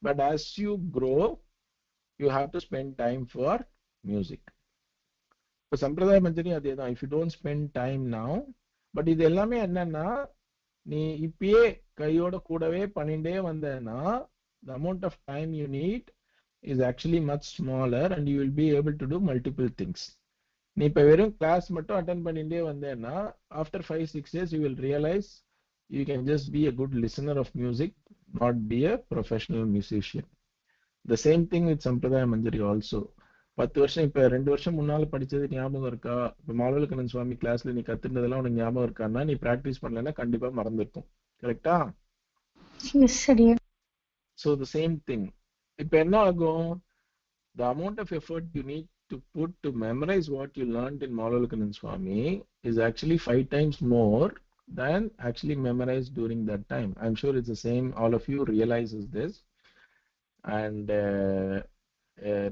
but as you grow you have to spend time for music. இப்போ சம்பிரதாய மஞ்சரி அதே தான். If you don't spend time now, but இது எல்லாமே என்னன்னா நீ இப்பயே கையோட கூடவே பண்ணிட்டே வந்தேன்னா the amount of time you need is actually much smaller and you will be able to do multiple things. நீ இப்போ வெறும் கிளாஸ் மட்டும் அட்டென்ட் பண்ணிட்டே வந்தேன்னா after 5-6 years you will realize you can just be a good listener of music, not be a professional musician. The same thing with Sampradaya Manjari also. 10 வருஷம் இப்ப 2 வருஷம் முன்னால படிச்சது ஞாபகம் இருக்கா? இப்ப மாலவலக்கண்ணன் சுவாமி கிளாஸ்ல நீ கத்துனதெல்லாம் உனக்கு ஞாபகம் இருக்கான்னா நீ பிராக்டிஸ் பண்ணலன்னா கண்டிப்பா மறந்துருக்கும். கரெக்டா? So the same thing. இப்ப என்ன ஆகும்? The amount of effort you need to put to memorize what you learned in Malalakkannan Swami is actually 5 times more than actually memorized during that time. I'm sure it's the same. All of you realizes this. And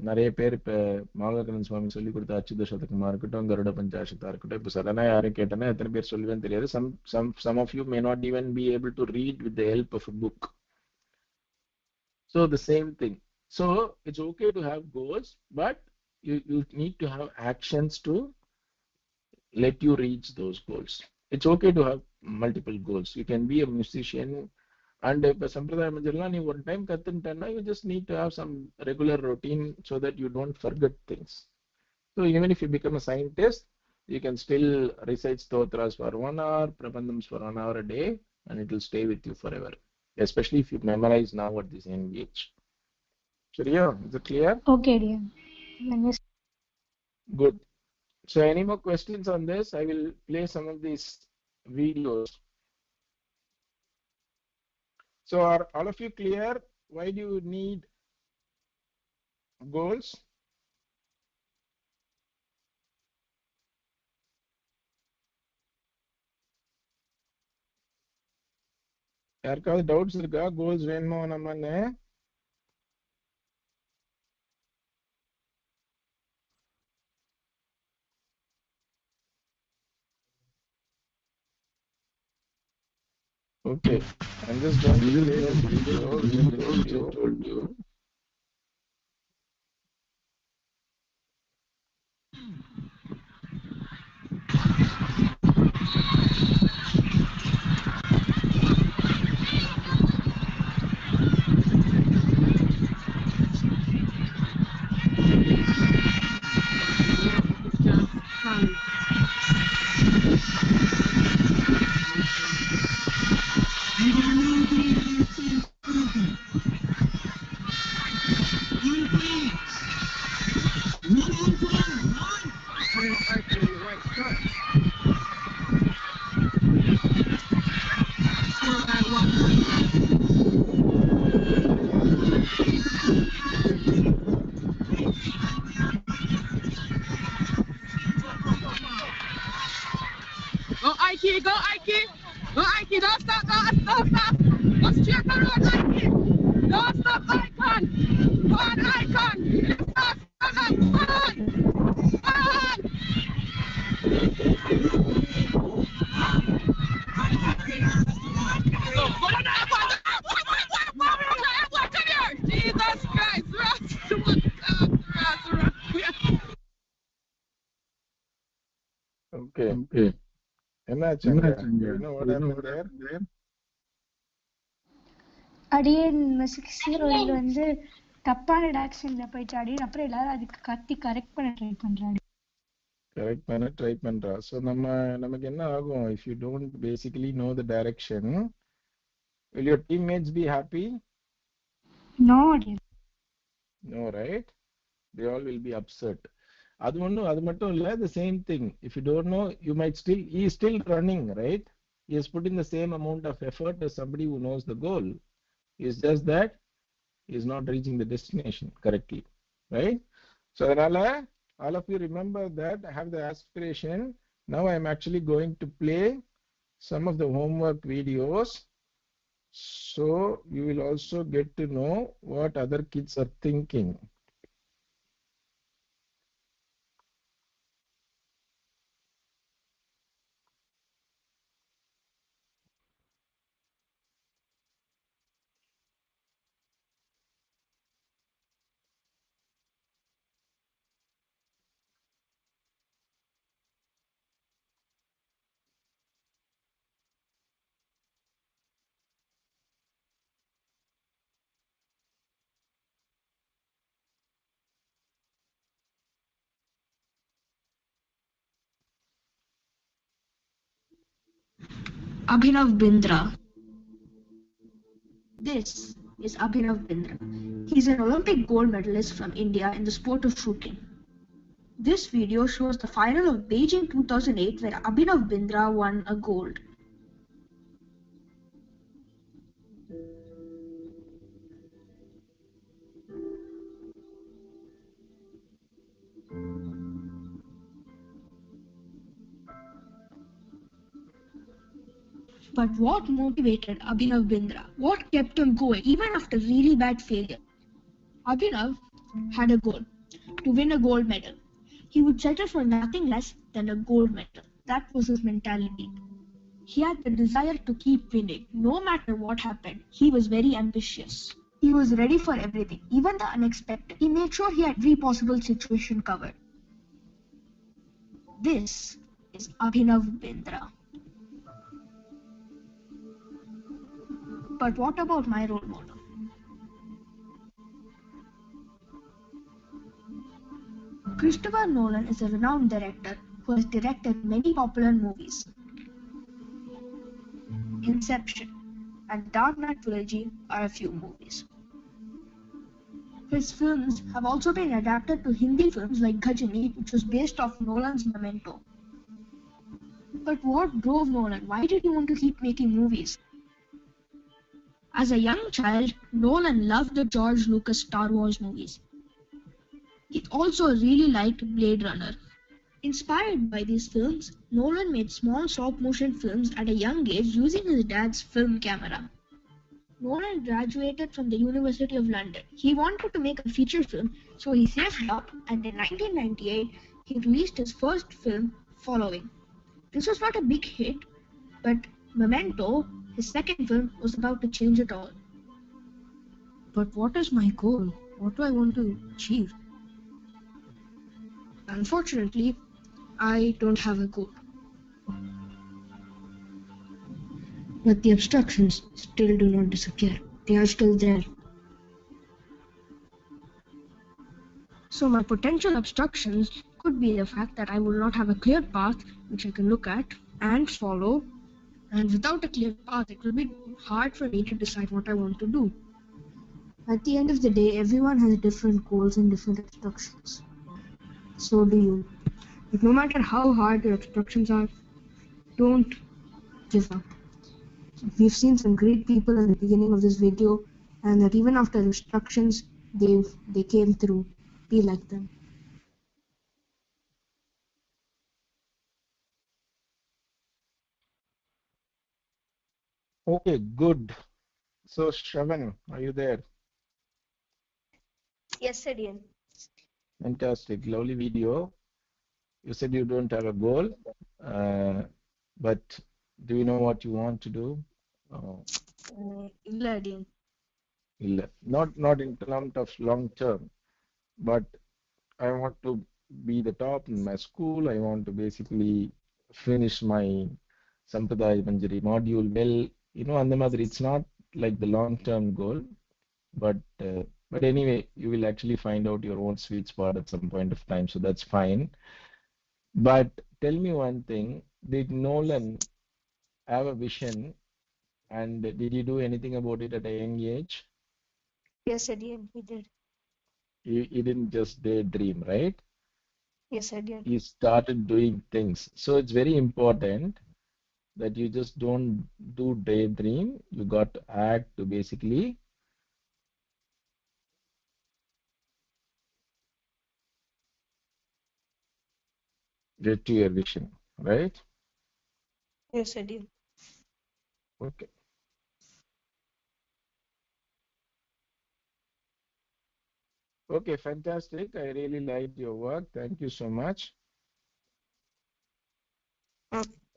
நிறைய பேர் இப்ப மாலவலக்கண்ணன் சுவாமி சொல்லி கொடுத்த அச்சுத சதகமா இருக்கட்டும், கருட பஞ்சாசத்தா இருக்கட்டும், இப்ப சடனா யாரும் கேட்டேன்னா எத்தனை பேர் சொல்லுவேன்னு தெரியாது. Some of you may not even be able to read with the help of a book. So the same thing. So it's okay to have goals, but you need to have actions to let you reach those goals. It's okay to have multiple goals. You can be a musician. And if Sampradaya Manjarila, you one time kattuntanna, you just need to have some regular routine so that you don't forget things. So even if you become a scientist, you can still recite stotras for 1 hour, prabandhams for 1 hour a day, and it will stay with you forever. Especially if you memorize now at this young age. Shriya, is it clear? Okay, dear. Good. So any more questions on this? I will play some of these videos. So are all of you clear? Why do you need goals? யாருக்காவது doubts இருக்கா? Goals வேணுமோ நம்மன்னு? Okay, I'm just going to play the video which I told you. Ike, go Ike! Go Ike, don't stop, don't stop! Go straight forward, Ike! Don't stop icon. One icon. Lift off. Come on. Jesus Christ. Okay. என்னாச்சுங்க? Do you know what happened there? அடியேன் 6 ஹீரோயில் வந்து தப்பான டைரக்ஷன்ல போயிட்டு அடியேன் அப்புறம் எல்லாரும் அதுக்கு கத்தி கரெக்ட் பண்ண ட்ரை பண்றாங்க. கரெக்ட் பண்ண ட்ரை பண்றா. ஸோ நமக்கு என்ன ஆகும்? If you don't basically know the direction, will your teammates be happy? No, அடியேன். No, right? They all will be upset. அது மட்டும் இல்ல, the same thing. If you don't know, you might he is still running, right? He has put in the same amount of effort as somebody who knows the goal. It's just that he is not reaching the destination correctly, right? So adala, all of you remember that I have the aspiration. Now I am actually going to play some of the homework videos, so you will also get to know what other kids are thinking. Abhinav Bindra. This is Abhinav Bindra. He's an Olympic gold medalist from India in the sport of shooting. This video shows the final of Beijing 2008 where Abhinav Bindra won a gold. But what motivated Abhinav Bindra? What kept him going even after really bad failure? Abhinav had a goal to win a gold medal. He would settle for nothing less than a gold medal. That was his mentality. He had the desire to keep winning. No matter what happened, he was very ambitious. He was ready for everything, even the unexpected. He made sure he had every possible situation covered. This is Abhinav Bindra. But what about my role model? Christopher Nolan is a renowned director who has directed many popular movies. Inception and Dark Knight Trilogy are a few movies. His films have also been adapted to Hindi films like Ghajini, which was based off Nolan's Memento. But what drove Nolan? Why did he want to keep making movies? As a young child, Nolan loved the George Lucas Star Wars movies. He also really liked Blade Runner. Inspired by these films, Nolan made small stop-motion films at a young age using his dad's film camera. Nolan graduated from the University of London. He wanted to make a feature film, so he saved up, and in 1998, he released his first film, Following. This was not a big hit, but Memento, his second film, was about to change it all. But what is my goal? What do I want to achieve? Unfortunately, I don't have a goal. But the obstructions still do not disappear. They are still there. So my potential obstructions could be the fact that I will not have a clear path which I can look at and follow. And without a clear path, it will be hard for me to decide what I want to do. At the end of the day, everyone has different goals and different obstructions. So do you. But no matter how hard your obstructions are, don't give up. We've seen some great people at the beginning of this video, and that even after obstructions, they came through. Be like them. Okay, good. So Shravan, are you there? Yes, Adian. Fantastic, lovely video. You said you don't have a goal, but do you know what you want to do? Illa Adian. Not in terms of long term, but I want to be the top in my school. I want to basically finish my Sampradaya Manjari module well. And the mother, it's not like the long-term goal, but anyway, you will actually find out your own sweet spot at some point of time, so that's fine. But tell me one thing, did Nolan have a vision, and did he do anything about it at a young age? Yes, Adian, he did. He didn't just daydream, right? Yes, Adian. He started doing things. So it's very important that you just don't do daydream. You got to act to basically get to your vision, right? Yes, Adian. Okay. Okay, fantastic. I really liked your work. Thank you so much.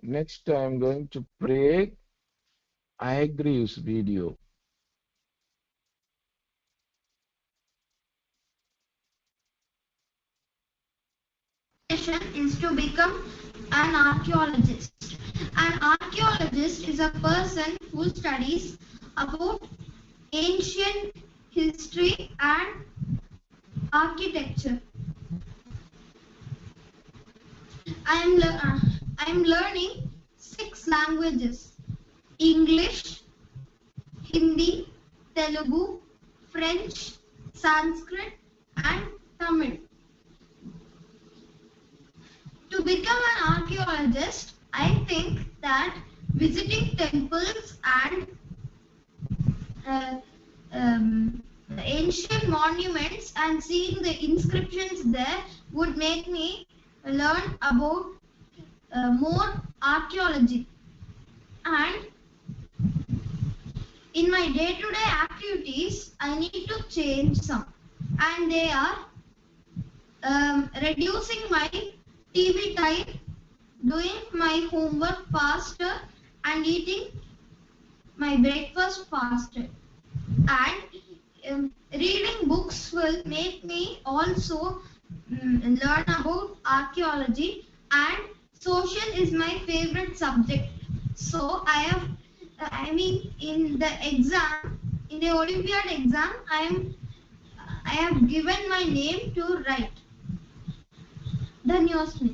Next, I'm going to play Agrius video. Is to become an archaeologist. An archaeologist is a person who studies about ancient history and architecture. I am learning 6 languages: English, Hindi, Telugu, French, Sanskrit, and Tamil. To become an archaeologist, I think that visiting temples and ancient monuments and seeing the inscriptions there would make me learn about more archaeology. And in my day-to-day activities, I need to change some, and they are reducing my TV time, doing my homework faster, and eating my breakfast faster. And reading books will make me also learn about archaeology, and social is my favorite subject. So in the Olympiad exam, I have given my name to write. Dhanyosmi.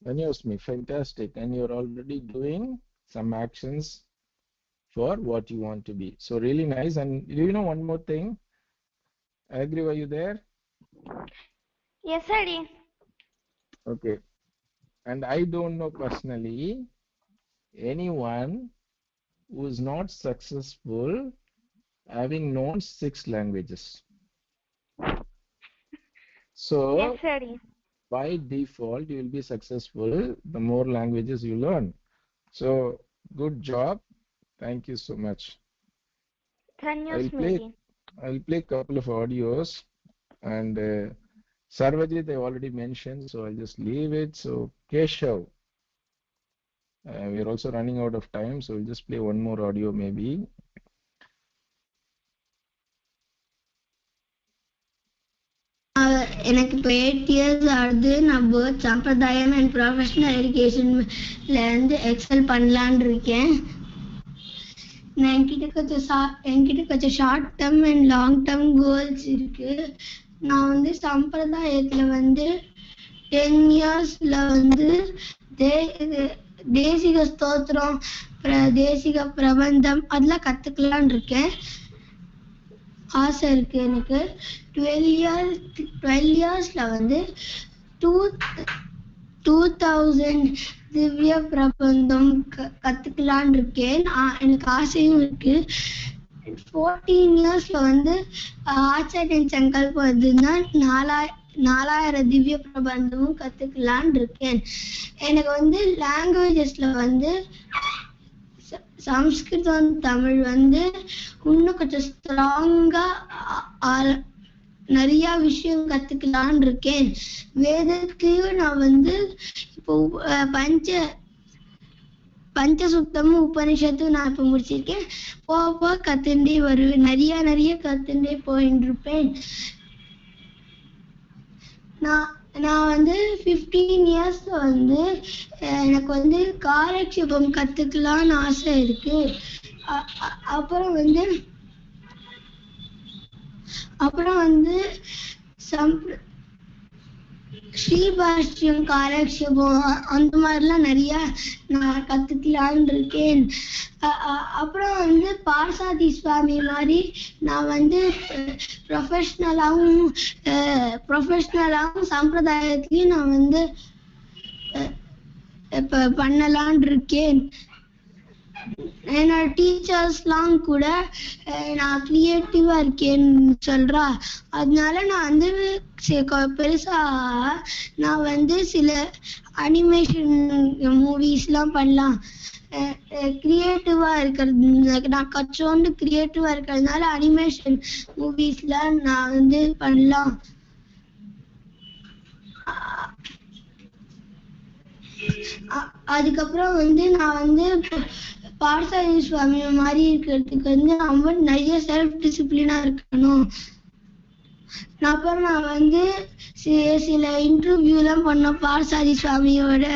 Dhanyosmi, fantastic. And you're already doing some actions for what you want to be. So really nice. And do you know one more thing? Agri, are you there? Yes, Adi. Okay. And I don't know personally anyone who is not successful having known 6 languages. So Yes, Adi. by default, you will be successful the more languages you learn. So good job. Thank you so much. I'll play a couple of audios, and Sarvajit I already mentioned, so I'll just leave it. So Keshav, we're also running out of time, so we'll just play one more audio maybe. எனக்கு இப்போ 8 years ஆகுது. நான் both சம்பிரதாயம் and professional எஜுகேஷன்லேருந்து XL பண்ணலான்னு இருக்கேன். என்கிட்ட கொஞ்சம் short term and long term goals இருக்கு. நான் வந்து சம்பிரதாயத்தில் 10 yearsல தேசிக ஸ்தோத்திரம், தேசிக பிரபந்தம் அதெல்லாம் கற்றுக்கலான் இருக்கேன். ஆசை இருக்கு எனக்கு. 12 yearsல 2000 திவ்ய பிரபந்தம் கத்துக்கலான் இருக்கேன். எனக்கு ஆசையும் இருக்கு. 14 yearsல ஆச்சாரியன் சங்கல்பம் எதுன்னா 4000 திவ்ய பிரபந்தமும் கத்துக்கலான் இருக்கேன். எனக்கு லாங்குவேஜஸ்ல சம்ஸ்கிருதம் தமிழ் வந்து இன்னும் கொஞ்சம் ஸ்ட்ராங்கா நிறைய விஷயம் கத்துக்கலான்னு இருக்கேன். வேதத்தையும் நான் வந்து இப்போ பஞ்சசுத்தமும் உபனிஷத்தும் நான் இப்ப முடிச்சிருக்கேன். போக கத்துட்டே வருவேன். நிறைய கத்துட்டே போயிட்டு இருப்பேன். நான் வந்து 15 இயர்ஸ்ல வந்து எனக்கு வந்து காலக்ஷேபம் கத்துக்கலாம்னு ஆசை இருக்கு. அப்புறம் வந்து ஸ்ரீபாஷ்யம் காலக்ஷேபம் அந்த மாதிரிலாம் நிறைய நான் கத்துக்கலான்னு இருக்கேன். அப்புறம் வந்து பார்சாதி சுவாமி மாதிரி நான் வந்து ப்ரொஃபஷனலாகவும் சம்பிரதாயத்திலையும் நான் வந்து இப்ப பண்ணலான் இருக்கேன். என்னோட டீச்சர்ஸ்லாம் கூட நான் கிரியேட்டிவா இருக்கேன்னு சொல்றா. அதனால நான் வந்து பெருசா நான் வந்து சில அனிமேஷன் மூவிஸ்லாம் பண்ணலாம். கிரியேட்டிவா இருக்கிறது நான் கச்சோண்டு கிரியேட்டிவா இருக்கிறதுனால அனிமேஷன் மூவிஸ்லாம் நான் வந்து பண்ணலாம். அதுக்கப்புறம் வந்து நான் வந்து பார்சாதி சுவாமி மாதிரி இருக்கிறதுக்கு வந்து நம்ம நிறைய செல்ஃப் டிசிப்ளினா இருக்கணும். அப்புறம் நான் வந்து சில இன்டர்வியூ எல்லாம் பண்ணோம் பார்சாதி சுவாமியோட.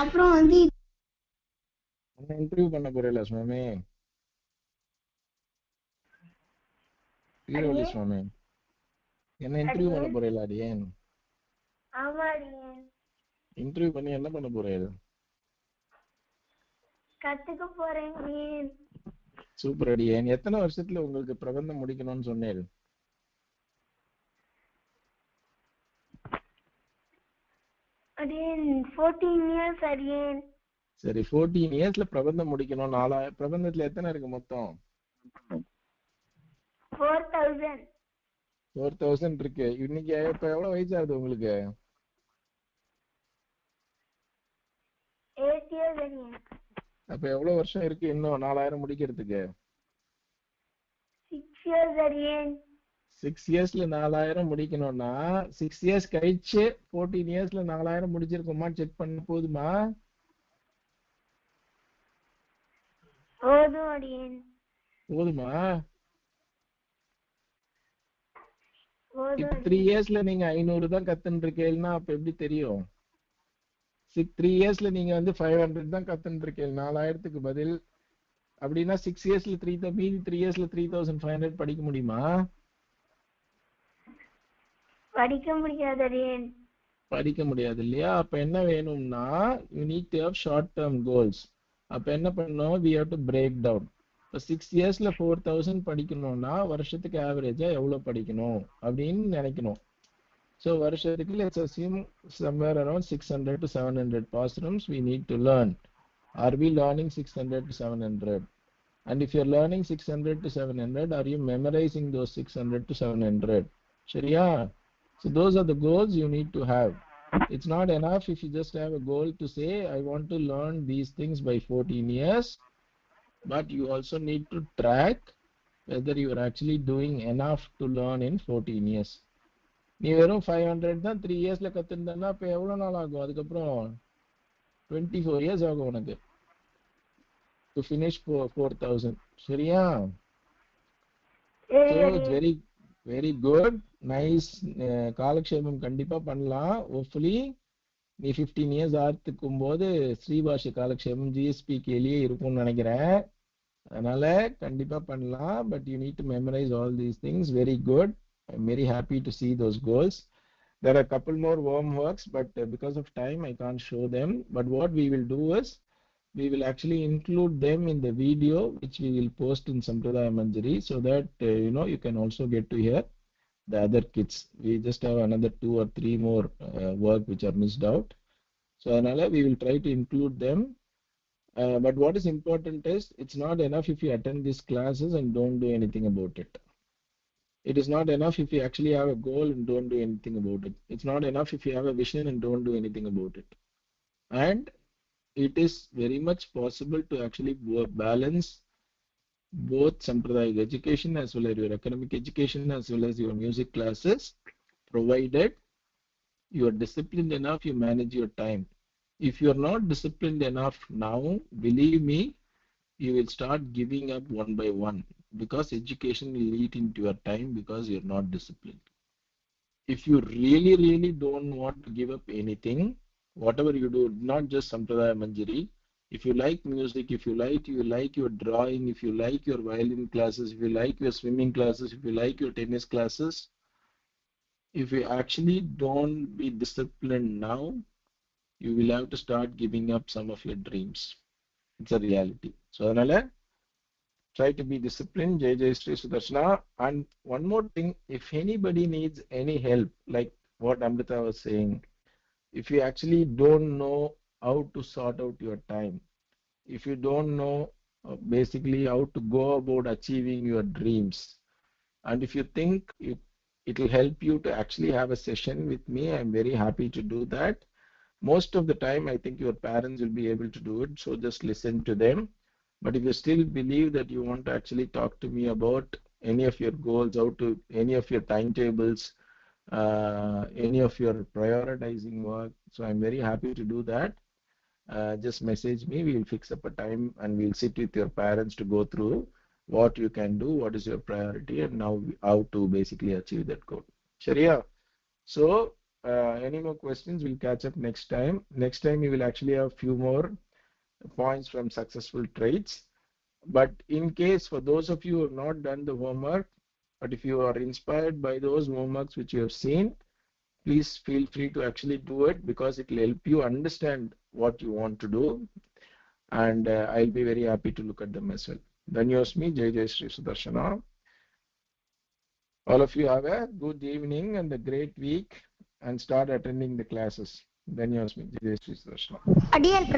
அப்புறம் வந்து இன்டர்வியூ பண்ண போறீங்களா சுவாமி? சுவாமி என்ன இன்டர்வியூ பண்ண போறீங்களா? அடியேன் இன்டர்வியூ பண்ணி என்ன பண்ண போறீங்க? கத்துக்க போறேன். சூப்பர் அடியேன். எத்தனை வருஷத்துல உங்களுக்கு பிரபந்தம் முடிக்கணும்னு சொன்னேன்? அடியேன் 14 இயர்ஸ் அடியேன். சரி, 14 இயர்ஸ்ல பிரபந்தம் முடிக்கணும். 4000 பிரபந்தத்துல எத்தனை இருக்கு மொத்தம்? 4000 இருக்கு. இன்னைக்கு இப்ப எவ்வளவு வயசு ஆகுது உங்களுக்கு? 8 இயர்ஸ் அடியேன். அப்ப எவ்வளவு வருஷம் இருக்கு இன்னும் 4000 முடிக்கிறதுக்கு? 6 இயர்ஸ் அடியேன். 6 இயர்ஸ்ல 4000 முடிக்கணும்னா 6 இயர்ஸ் கழிச்சு 14 இயர்ஸ்ல 4000 முடிச்சிருக்கோமா செக் பண்ண போதுமா? போதுமா? 3 இயர்ஸ்ல நீங்க 500 தான் கத்துன்னு இருக்கீங்கன்னா அப்ப எப்படி தெரியும்? 3 இயர்ஸ்ல நீங்க வந்து 500 தான் கத்துன்னு இருக்கீங்க 4000க்கு பதில். அப்படின்னா 6 இயர்ஸ்ல 3000 மீதி 3 இயர்ஸ்ல 3500 படிக்க முடியுமா? படிக்க முடியாது இல்லையா? அப்ப என்ன வேணும்னா you need to have short term goals. அப்ப என்ன பண்ணணும்? we have to break down. இப்போ 6 இயர்ஸ்ல 4000 படிக்கணும்னா வருஷத்துக்கு ஆவரேஜா எவ்வளவு படிக்கணும் அப்படின்னு நினைக்கணும். So வருஷத்துக்கு let's assume somewhere around 600 to 700 pasrams we need to learn. Are we learning 600 to 700? And if you're learning 600 to 700, are you memorizing those 600 to 700? Shariya? So those are the goals you need to have. It's not enough if you just have a goal to say, I want to learn these things by 14 years, but you also need to track whether you are actually doing enough to learn in 14 years. நீ வெறும் 500 தான் 3 இயர்ஸ்ல கத்துட்டேன்னா அப்ப எவ்வளவு நாள் ஆகும்? அதுக்கப்புறம் 24 years ஆகும் உனக்கு to finish 4000. சரியா? So it's very very good, nice. காலக்ஷேபம் கண்டிப்பா பண்ணலாம். ஹோப்ஃபுல்லி நீ 15 இயர்ஸ் ஆகிறதுக்கும் போது ஸ்ரீபாஷ்ய காலக்ஷேபம் GSPKலயே இருக்கும்னு நினைக்கிறேன். அதனால கண்டிப்பா பண்ணலாம். But you need to memorise all these things. Very good. I'm very happy to see those goals. There are a couple more warm works, but because of time I can't show them. But what we will do is we will actually include them in the video which we will post in Sampradaya Manjari, so that you can also get to hear the other kids. We just have another 2 or 3 more work which are missed out. So anala we will try to include them. But what is important is it's not enough if you attend these classes and don't do anything about it. It is not enough if you actually have a goal and don't do anything about it. It's not enough if you have a vision and don't do anything about it. And it is very much possible to actually balance both Sampradaya education as well as your academic education as well as your music classes, provided you are disciplined enough, you manage your time. If you are not disciplined enough now, believe me, you will start giving up one by one because education will eat into your time because you're not disciplined. If you really don't want to give up anything, whatever you do, not just Sampradaya Manjari, if you like music, if you like your drawing, if you like your violin classes, if you like your swimming classes, if you like your tennis classes, if you actually don't be disciplined now, you will have to start giving up some of your dreams. It's a reality. So, Anala, try to be disciplined. Jai Jai Sri Sudarshana. And one more thing, if anybody needs any help, like what Amrita was saying, if you actually don't know how to sort out your time, if you don't know basically how to go about achieving your dreams, and if you think it will help you to actually have a session with me, I'm very happy to do that. Most of the time, I think your parents will be able to do it, so just listen to them. But if you still believe that you want to actually talk to me about any of your goals, how to any of your timetables, any of your prioritizing work, so I'm very happy to do that. Just message me, we'll fix up a time and we'll sit with your parents to go through what you can do, what is your priority, and now how to basically achieve that goal. Sharia. So, any more questions? We'll catch up next time. Next time, we will actually have a few more points from successful traits. But in case for those of you who have not done the homework, but if you are inspired by those homeworks which you have seen, please feel free to actually do it because it will help you understand what you want to do. And I'll be very happy to look at them as well. Dhanyosmi, Jai Jai Sri Sudarshana. All of you have a good evening and a great week and start attending the classes. Dhanyosmi, Jai Jai Sri Sudarshana. Adiyan,